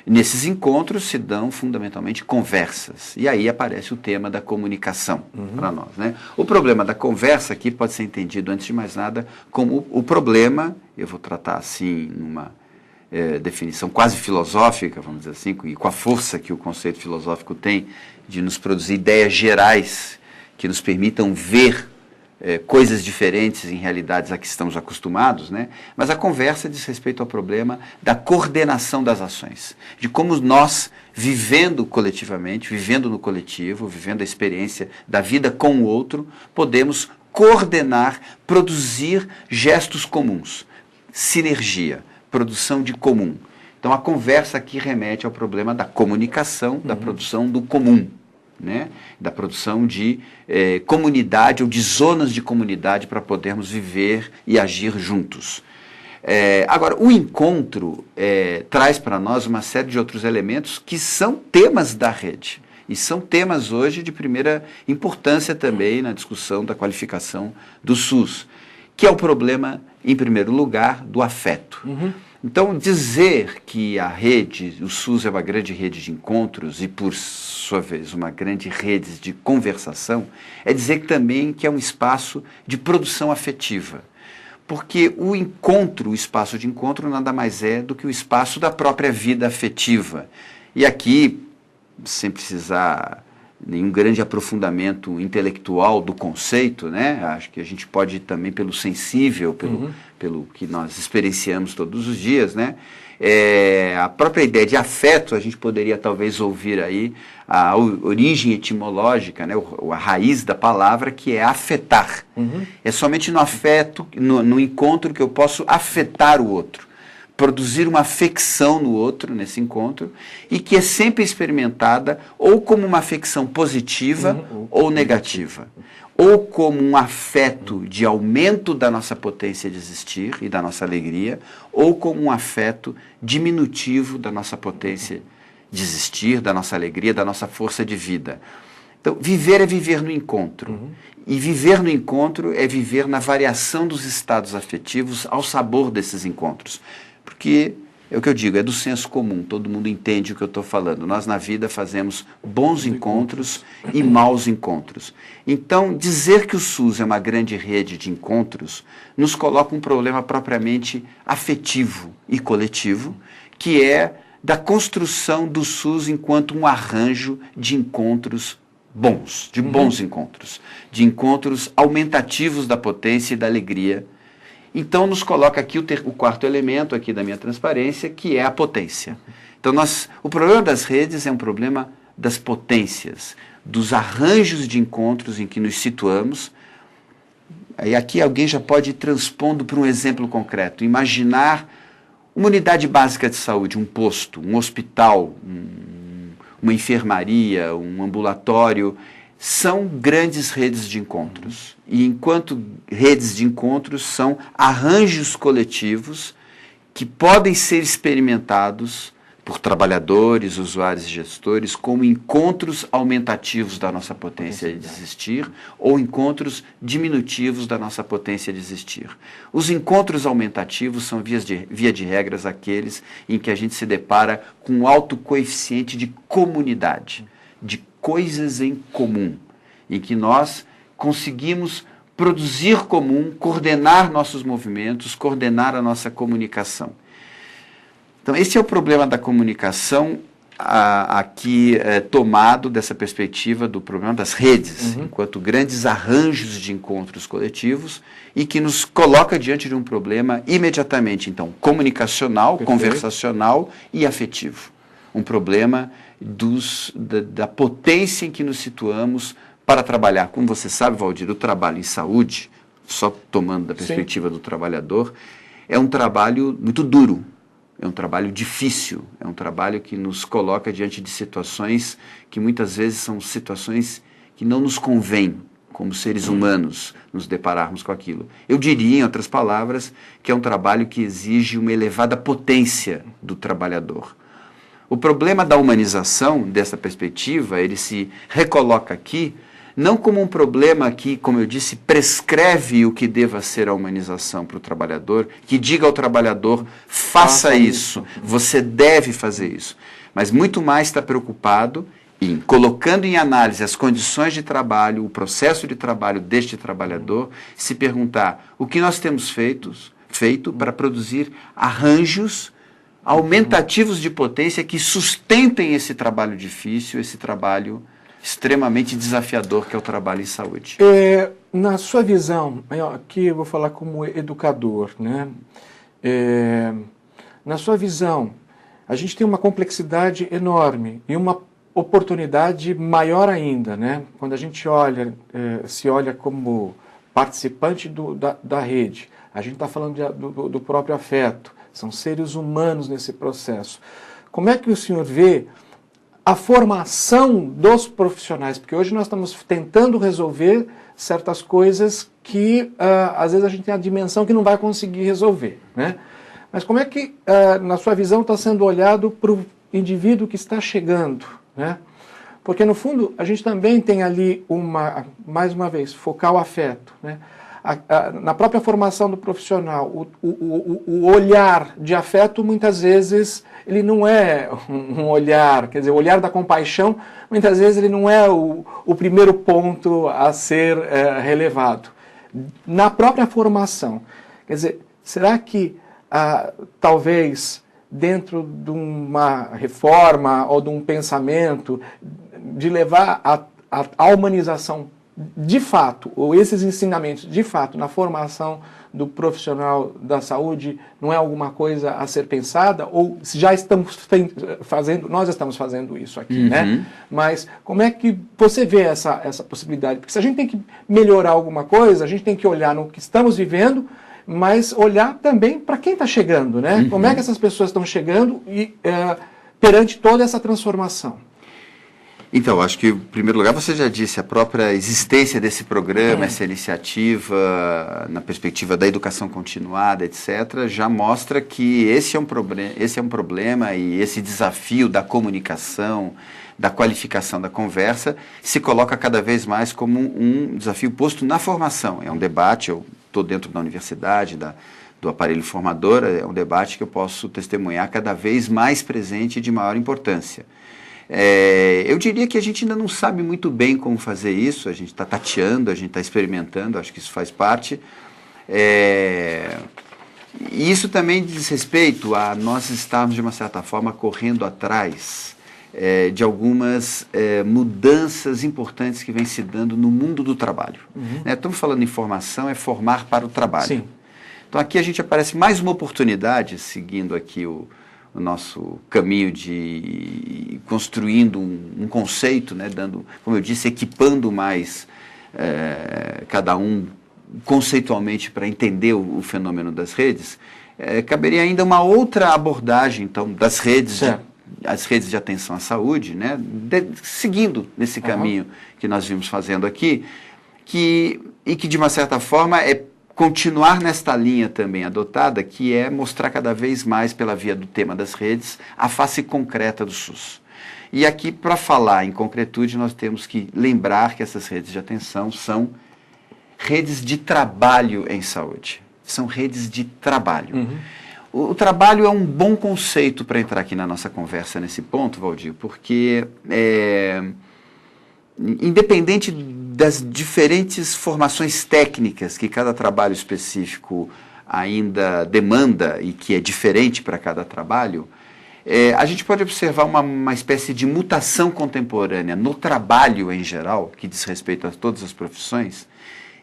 Nesses encontros se dão fundamentalmente conversas, e aí aparece o tema da comunicação para nós, né? O problema da conversa aqui pode ser entendido, antes de mais nada, como o problema, eu vou tratar assim numa definição quase filosófica, vamos dizer assim, e com a força que o conceito filosófico tem de nos produzir ideias gerais que nos permitam ver coisas diferentes em realidades a que estamos acostumados, né? Mas a conversa diz respeito ao problema da coordenação das ações, de como nós, vivendo coletivamente, vivendo no coletivo, vivendo a experiência da vida com o outro, podemos coordenar, produzir gestos comuns, sinergia, produção de comum. Então a conversa aqui remete ao problema da comunicação, da produção do comum, né? Da produção de comunidade ou de zonas de comunidade para podermos viver e agir juntos. Agora, o encontro traz para nós uma série de outros elementos que são temas da rede. E são temas hoje de primeira importância também na discussão da qualificação do SUS, que é o problema, em primeiro lugar, do afeto. Então, dizer que a rede, o SUS é uma grande rede de encontros e, por sua vez, uma grande rede de conversação, é dizer que também que é um espaço de produção afetiva. Porque o encontro, o espaço de encontro, nada mais é do que o espaço da própria vida afetiva. E aqui, sem precisar nenhum grande aprofundamento intelectual do conceito, né? Acho que a gente pode ir também pelo sensível, pelo que nós experienciamos todos os dias, né? A própria ideia de afeto, a gente poderia talvez ouvir aí a origem etimológica, né? A raiz da palavra, que é afetar. É somente no afeto, no encontro, que eu posso afetar o outro, produzir uma afecção no outro, nesse encontro, e que é sempre experimentada ou como uma afecção positiva ou negativa, ou como um afeto de aumento da nossa potência de existir e da nossa alegria, ou como um afeto diminutivo da nossa potência de existir, da nossa alegria, da nossa força de vida. Então, viver é viver no encontro. E viver no encontro é viver na variação dos estados afetivos ao sabor desses encontros. Porque, é o que eu digo, é do senso comum, todo mundo entende o que eu estou falando. Nós, na vida, fazemos bons encontros e maus encontros. Então, dizer que o SUS é uma grande rede de encontros nos coloca um problema propriamente afetivo e coletivo, que é da construção do SUS enquanto um arranjo de encontros bons, de bons encontros, de encontros aumentativos da potência e da alegria. Então, nos coloca aqui o quarto elemento aqui da minha transparência, que é a potência. Então, o problema das redes é um problema das potências, dos arranjos de encontros em que nos situamos. E aqui alguém já pode ir transpondo para um exemplo concreto. Imaginar uma unidade básica de saúde, um posto, um hospital, uma enfermaria, um ambulatório, são grandes redes de encontros. E enquanto redes de encontros são arranjos coletivos que podem ser experimentados por trabalhadores, usuários e gestores como encontros aumentativos da nossa potência de existir ou encontros diminutivos da nossa potência de existir. Os encontros aumentativos são, via de regras, aqueles em que a gente se depara com um alto coeficiente de comunidade, de coisas em comum, em que nós conseguimos produzir comum, coordenar nossos movimentos, coordenar a nossa comunicação. Então, esse é o problema da comunicação aqui tomado dessa perspectiva do problema das redes, enquanto grandes arranjos de encontros coletivos e que nos coloca diante de um problema imediatamente, então, comunicacional, conversacional e afetivo. Um problema da potência em que nos situamos para trabalhar. Como você sabe, Valdir, o trabalho em saúde, só tomando da perspectiva do trabalhador, é um trabalho muito duro. É um trabalho difícil, é um trabalho que nos coloca diante de situações que muitas vezes são situações que não nos convém, como seres humanos, nos depararmos com aquilo. Eu diria, em outras palavras, que é um trabalho que exige uma elevada potência do trabalhador. O problema da humanização, dessa perspectiva, ele se recoloca aqui, não como um problema que, como eu disse, prescreve o que deva ser a humanização para o trabalhador, que diga ao trabalhador, faça isso, você deve fazer isso. Mas muito mais está preocupado em, colocando em análise as condições de trabalho, o processo de trabalho deste trabalhador, se perguntar o que nós temos feito para produzir arranjos aumentativos de potência que sustentem esse trabalho difícil, esse trabalho extremamente desafiador que é o trabalho em saúde. na sua visão, aqui eu vou falar como educador, né? Na sua visão, a gente tem uma complexidade enorme e uma oportunidade maior ainda, né? Quando a gente se olha como participante da rede, a gente está falando do próprio afeto, são seres humanos nesse processo. Como é que o senhor vê a formação dos profissionais? Porque hoje nós estamos tentando resolver certas coisas que às vezes a gente tem a dimensão que não vai conseguir resolver, né? Mas como é que, na sua visão, está sendo olhado para o indivíduo que está chegando, né? Porque, no fundo, a gente também tem ali, mais uma vez, focar o afeto, né? Na própria formação do profissional, o olhar de afeto, muitas vezes, ele não é um olhar, quer dizer, o olhar da compaixão, muitas vezes ele não é o primeiro ponto a ser relevado. Na própria formação, quer dizer, será que talvez dentro de uma reforma ou de um pensamento de levar a humanização de fato, ou esses ensinamentos de fato na formação do profissional da saúde, não é alguma coisa a ser pensada, ou se já estamos fazendo, nós estamos fazendo isso aqui, né? Mas como é que você vê essa possibilidade? Porque se a gente tem que melhorar alguma coisa, a gente tem que olhar no que estamos vivendo, mas olhar também para quem está chegando, né? Como é que essas pessoas estão chegando e perante toda essa transformação? Então, acho que, em primeiro lugar, você já disse, a própria existência desse programa, essa iniciativa, na perspectiva da educação continuada, etc., já mostra que esse é um problema e esse desafio da comunicação, da qualificação da conversa, se coloca cada vez mais como um desafio posto na formação. É um debate, eu estou dentro da universidade, do aparelho formador, é um debate que eu posso testemunhar cada vez mais presente e de maior importância. Eu diria que a gente ainda não sabe muito bem como fazer isso, a gente está tateando, a gente está experimentando, acho que isso faz parte. E isso também diz respeito a nós estarmos, de uma certa forma, correndo atrás de algumas mudanças importantes que vêm se dando no mundo do trabalho. Estamos falando em formação, é formar para o trabalho. Sim. Então aqui a gente aparece mais uma oportunidade, seguindo aqui o nosso caminho de construindo um conceito, né, dando, como eu disse, equipando mais cada um conceitualmente para entender o fenômeno das redes, caberia ainda uma outra abordagem, então, das redes, as redes de atenção à saúde, né, seguindo nesse caminho que nós vimos fazendo aqui, que de uma certa forma continuar nesta linha também adotada, que é mostrar cada vez mais, pela via do tema das redes, a face concreta do SUS. E aqui, para falar em concretude, nós temos que lembrar que essas redes de atenção são redes de trabalho em saúde. São redes de trabalho. O trabalho é um bom conceito para entrar aqui na nossa conversa nesse ponto, Valdir, porque independente das diferentes formações técnicas que cada trabalho específico ainda demanda e que é diferente para cada trabalho, a gente pode observar uma espécie de mutação contemporânea no trabalho em geral, que diz respeito a todas as profissões,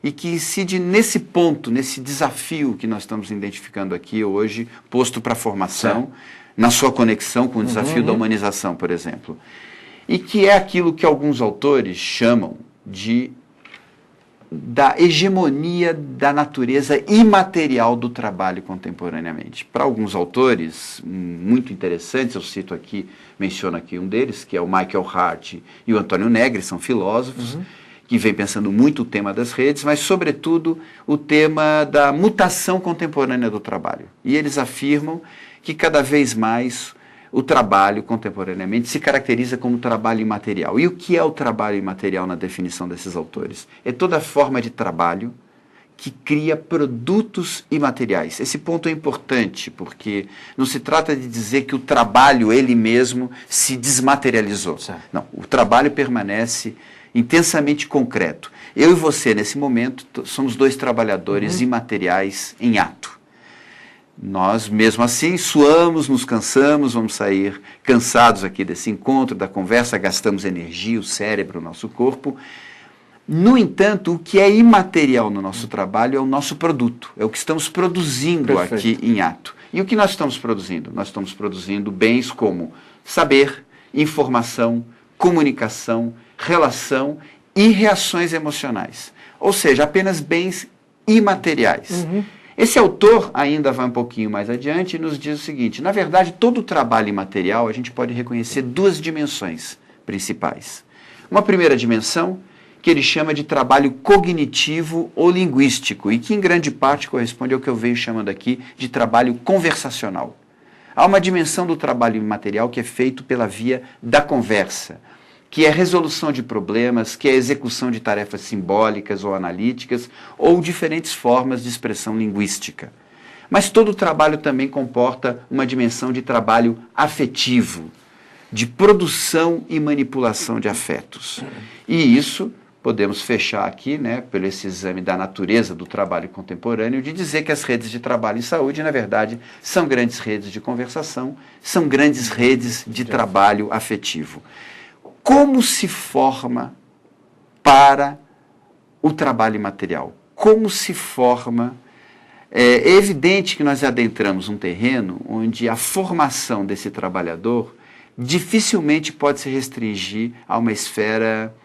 e que incide nesse ponto, nesse desafio que nós estamos identificando aqui hoje, posto para a formação, na sua conexão com o desafio da humanização, por exemplo. E que é aquilo que alguns autores chamam da hegemonia da natureza imaterial do trabalho contemporaneamente. Para alguns autores muito interessantes, eu cito aqui, menciono aqui um deles, que é o Michael Hart e o Antônio Negri, são filósofos, que vêm pensando muito o tema das redes, mas, sobretudo, o tema da mutação contemporânea do trabalho. E eles afirmam que cada vez mais o trabalho, contemporaneamente, se caracteriza como trabalho imaterial. E o que é o trabalho imaterial na definição desses autores? É toda forma de trabalho que cria produtos imateriais. Esse ponto é importante, porque não se trata de dizer que o trabalho, ele mesmo, se desmaterializou. Não, o trabalho permanece intensamente concreto. Eu e você, nesse momento, somos dois trabalhadores imateriais em ato. Nós, mesmo assim, suamos, nos cansamos, vamos sair cansados aqui desse encontro, da conversa, gastamos energia, o cérebro, o nosso corpo, No entanto, o que é imaterial no nosso trabalho é o nosso produto, é o que estamos produzindo aqui em ato. E o que nós estamos produzindo? Nós estamos produzindo bens como saber, informação, comunicação, relação e reações emocionais. Ou seja, apenas bens imateriais. Esse autor ainda vai um pouquinho mais adiante e nos diz o seguinte: na verdade, todo o trabalho imaterial a gente pode reconhecer duas dimensões principais. Uma primeira dimensão, que ele chama de trabalho cognitivo ou linguístico, e que em grande parte corresponde ao que eu venho chamando aqui de trabalho conversacional. Há uma dimensão do trabalho imaterial que é feito pela via da conversa, que é resolução de problemas, que é execução de tarefas simbólicas ou analíticas, ou diferentes formas de expressão linguística. Mas todo o trabalho também comporta uma dimensão de trabalho afetivo, de produção e manipulação de afetos. E isso podemos fechar aqui, né, pelo esse exame da natureza do trabalho contemporâneo, de dizer que as redes de trabalho em saúde, na verdade, são grandes redes de conversação, são grandes redes de trabalho afetivo. Como se forma para o trabalho imaterial? Como se forma? É evidente que nós adentramos um terreno onde a formação desse trabalhador dificilmente pode se restringir a uma esfera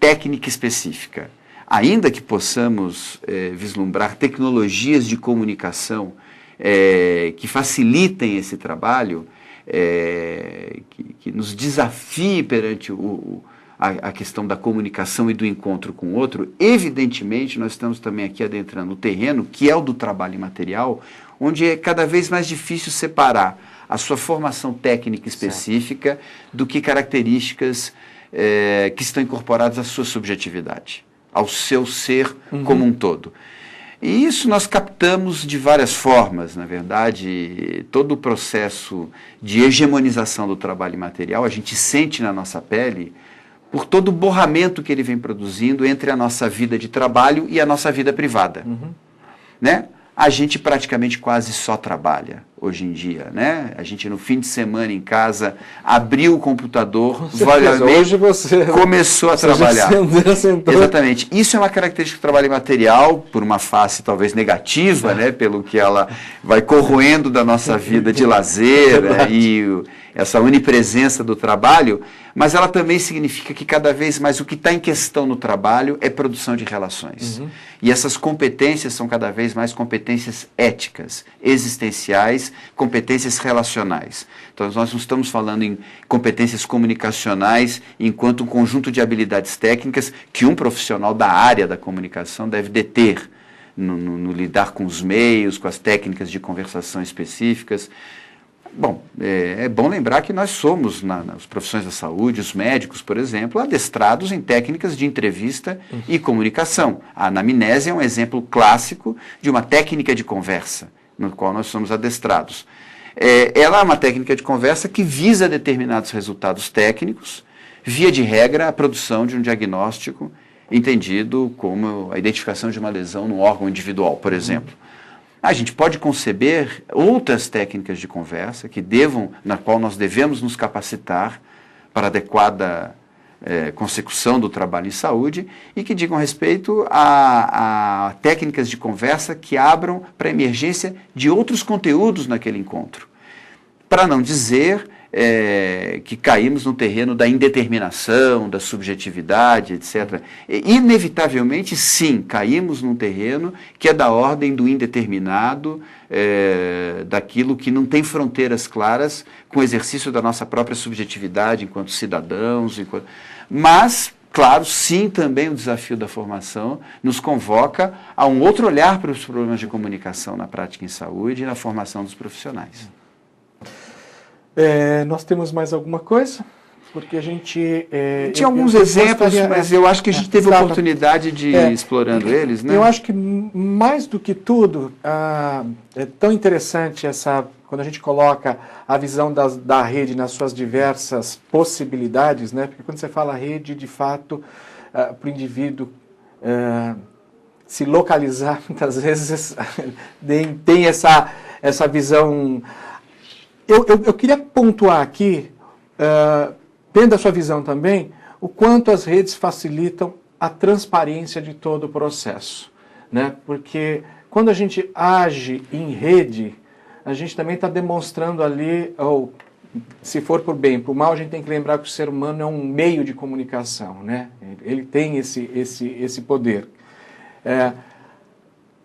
técnica específica. Ainda que possamos vislumbrar tecnologias de comunicação que facilitem esse trabalho, que nos desafie perante a questão da comunicação e do encontro com o outro, evidentemente nós estamos também aqui adentrando o terreno que é o do trabalho imaterial, onde é cada vez mais difícil separar a sua formação técnica específica do que características que estão incorporadas à sua subjetividade, ao seu ser como um todo. E isso nós captamos de várias formas, na verdade, todo o processo de hegemonização do trabalho imaterial, a gente sente na nossa pele por todo o borramento que ele vem produzindo entre a nossa vida de trabalho e a nossa vida privada. Né? A gente praticamente quase só trabalha hoje em dia, né? A gente no fim de semana em casa abriu o computador, hoje você começou a trabalhar. Exatamente. Isso é uma característica do trabalho imaterial, por uma face talvez negativa, né? Pelo que ela vai corroendo da nossa vida de lazer e essa onipresença do trabalho, mas ela também significa que cada vez mais o que está em questão no trabalho é produção de relações. E essas competências são cada vez mais competências éticas, existenciais, competências relacionais. Então nós não estamos falando em competências comunicacionais enquanto um conjunto de habilidades técnicas que um profissional da área da comunicação deve deter no lidar com os meios, com as técnicas de conversação específicas. Bom, é bom lembrar que nós somos, nas profissões da saúde, os médicos, por exemplo, adestrados em técnicas de entrevista e comunicação. A anamnese é um exemplo clássico de uma técnica de conversa, no qual nós somos adestrados. Ela é uma técnica de conversa que visa determinados resultados técnicos, via de regra, a produção de um diagnóstico entendido como a identificação de uma lesão no órgão individual, por exemplo. A gente pode conceber outras técnicas de conversa na qual nós devemos nos capacitar para adequada consecução do trabalho em saúde e que digam respeito a técnicas de conversa que abram para a emergência de outros conteúdos naquele encontro. Para não dizer que caímos no terreno da indeterminação, da subjetividade, etc. Inevitavelmente, sim, caímos num terreno que é da ordem do indeterminado, daquilo que não tem fronteiras claras com o exercício da nossa própria subjetividade enquanto cidadãos. Mas, claro, sim, também o desafio da formação nos convoca a um outro olhar para os problemas de comunicação na prática em saúde e na formação dos profissionais. Nós temos mais alguma coisa? Porque a gente... Tinha alguns exemplos, mas eu acho que a gente teve oportunidade de ir explorando eles, né? Eu acho que, mais do que tudo, é tão interessante quando a gente coloca a visão da rede nas suas diversas possibilidades, né? Porque quando você fala rede, de fato, para o indivíduo se localizar, muitas vezes tem essa visão... Eu queria pontuar aqui, dentro da sua visão também, o quanto as redes facilitam a transparência de todo o processo, né? Porque quando a gente age em rede, a gente também está demonstrando ali, ou se for por bem, por mal, a gente tem que lembrar que o ser humano é um meio de comunicação, né? Ele tem esse poder.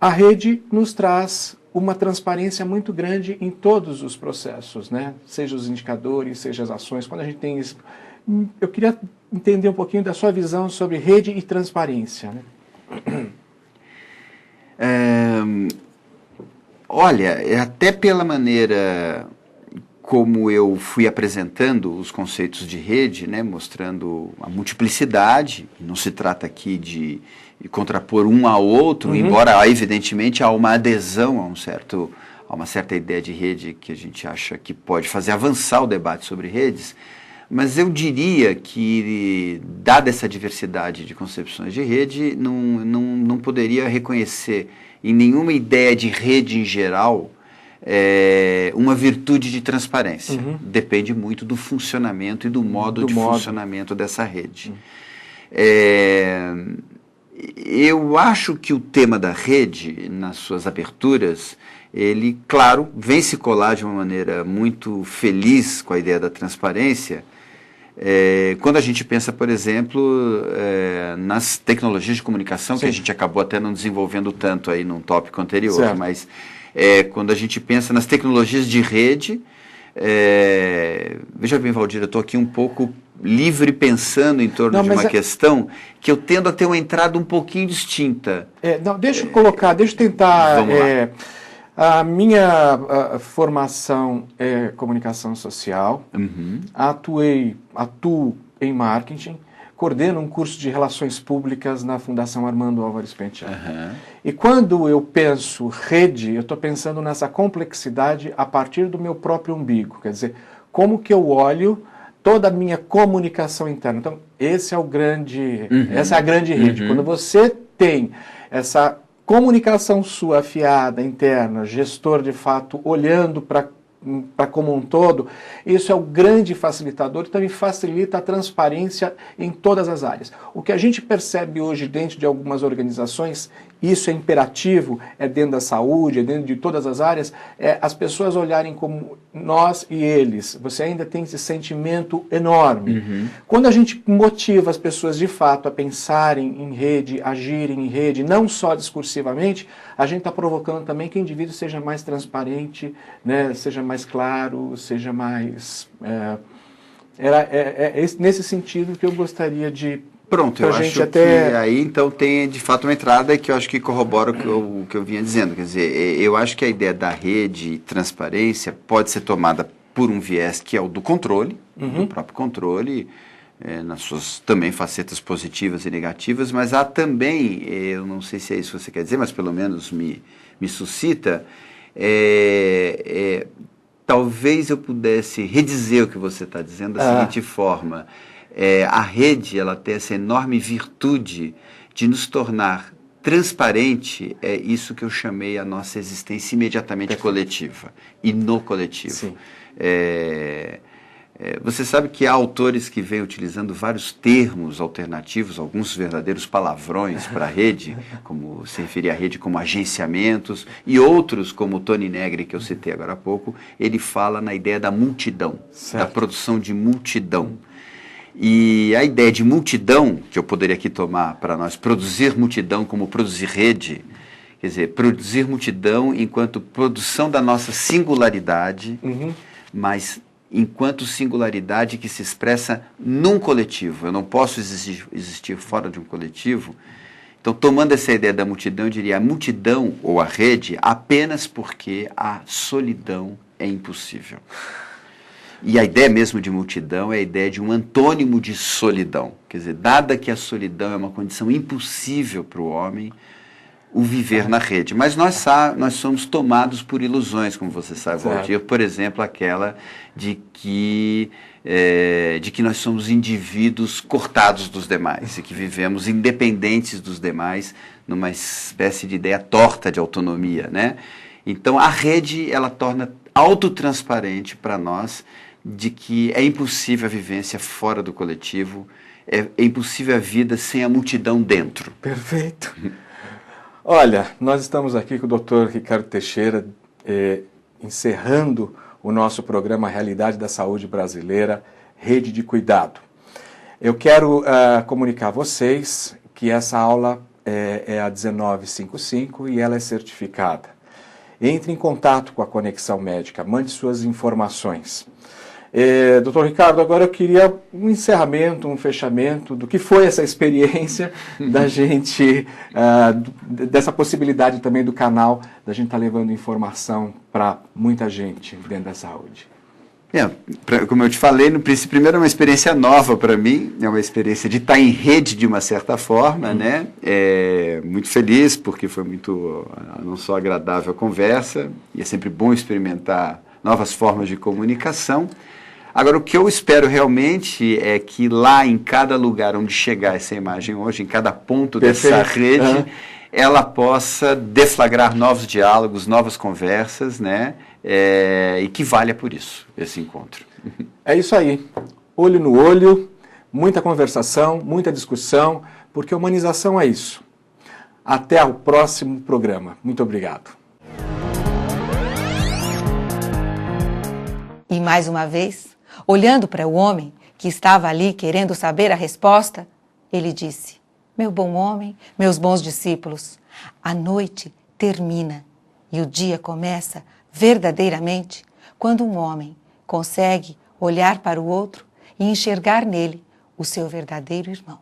A rede nos traz uma transparência muito grande em todos os processos, né? Seja os indicadores, seja as ações. Quando a gente tem isso, eu queria entender um pouquinho da sua visão sobre rede e transparência, né? Olha, até pela maneira como eu fui apresentando os conceitos de rede, né, mostrando a multiplicidade, não se trata aqui de contrapor um ao outro, embora evidentemente há uma adesão a uma certa ideia de rede que a gente acha que pode fazer avançar o debate sobre redes, mas eu diria que, dada essa diversidade de concepções de rede, não poderia reconhecer em nenhuma ideia de rede em geral uma virtude de transparência. Depende muito do funcionamento e do modo funcionamento dessa rede. Eu acho que o tema da rede, nas suas aberturas, ele, claro, vem se colar de uma maneira muito feliz com a ideia da transparência, quando a gente pensa, por exemplo, nas tecnologias de comunicação, que a gente acabou até não desenvolvendo tanto aí num tópico anterior, certo. Mas quando a gente pensa nas tecnologias de rede, veja bem, Valdir, eu estou aqui um pouco livre pensando em torno de uma questão que eu tendo a ter uma entrada um pouquinho distinta. Deixa eu tentar... Vamos lá. A minha formação é comunicação social, atuo em marketing, coordeno um curso de relações públicas na Fundação Armando Álvares Penteado. E quando eu penso rede, eu estou pensando nessa complexidade a partir do meu próprio umbigo, quer dizer, como que eu olho toda a minha comunicação interna. Então, essa é a grande rede. Quando você tem essa comunicação sua afiada, interna, gestor de fato, olhando para como um todo, isso é o grande facilitador e também facilita a transparência em todas as áreas. O que a gente percebe hoje dentro de algumas organizações, isso é imperativo, é dentro da saúde, é dentro de todas as áreas, as pessoas olharem como nós e eles. Você ainda tem esse sentimento enorme. Quando a gente motiva as pessoas de fato a pensarem em rede, agirem em rede, não só discursivamente, a gente está provocando também que o indivíduo seja mais transparente, né, seja mais claro, seja mais... nesse sentido que eu gostaria de... Pronto, eu acho que aí então tem de fato uma entrada que eu acho que corrobora o que eu vinha dizendo. Quer dizer, eu acho que a ideia da rede e transparência pode ser tomada por um viés que é o do controle, do próprio controle, nas suas também facetas positivas e negativas, mas há também, eu não sei se é isso que você quer dizer, mas pelo menos me suscita, talvez eu pudesse redizer o que você está dizendo da seguinte forma. A rede, ela tem essa enorme virtude de nos tornar transparente, é isso que eu chamei a nossa existência imediatamente coletiva e no coletivo. Você sabe que há autores que vêm utilizando vários termos alternativos, alguns verdadeiros palavrões para a rede, como se referir à rede como agenciamentos, e outros, como o Tony Negri, que eu citei agora há pouco, ele fala na ideia da multidão, da produção de multidão. E a ideia de multidão, que eu poderia aqui tomar para nós, produzir multidão como produzir rede, quer dizer, produzir multidão enquanto produção da nossa singularidade, mas enquanto singularidade que se expressa num coletivo. Eu não posso existir fora de um coletivo. Então, tomando essa ideia da multidão, eu diria a multidão ou a rede apenas porque a solidão é impossível. E a ideia mesmo de multidão é a ideia de um antônimo de solidão. Quer dizer, dada que a solidão é uma condição impossível para o homem, o viver na rede. Mas nós somos tomados por ilusões, como você sabe, Valdir. Por exemplo, aquela de que nós somos indivíduos cortados dos demais e que vivemos independentes dos demais numa espécie de ideia torta de autonomia, né? Então, a rede, ela torna autotransparente para nós de que é impossível a vivência fora do coletivo, é impossível a vida sem a multidão dentro. Perfeito. Olha, nós estamos aqui com o Dr. Ricardo Teixeira, encerrando o nosso programa Realidade da Saúde Brasileira, Rede de Cuidado. Eu quero comunicar a vocês que essa aula é a 1955 e ela é certificada. Entre em contato com a Conexão Médica, mande suas informações. Doutor Ricardo, agora eu queria um encerramento, um fechamento do que foi essa experiência da gente, dessa possibilidade também do canal, da gente estar levando informação para muita gente dentro da saúde. Como eu te falei, no princípio, primeiro é uma experiência nova para mim, é uma experiência de estar em rede de uma certa forma, né? Muito feliz, porque foi muito, não só agradável a conversa, e é sempre bom experimentar novas formas de comunicação. Agora, o que eu espero realmente é que lá em cada lugar onde chegar essa imagem hoje, em cada ponto dessa rede, ela possa deflagrar novos diálogos, novas conversas, né? E que valha por isso, esse encontro. É isso aí. Olho no olho, muita conversação, muita discussão, porque humanização é isso. Até o próximo programa. Muito obrigado. E mais uma vez, olhando para o homem que estava ali querendo saber a resposta, ele disse: meu bom homem, meus bons discípulos, a noite termina e o dia começa verdadeiramente quando um homem consegue olhar para o outro e enxergar nele o seu verdadeiro irmão.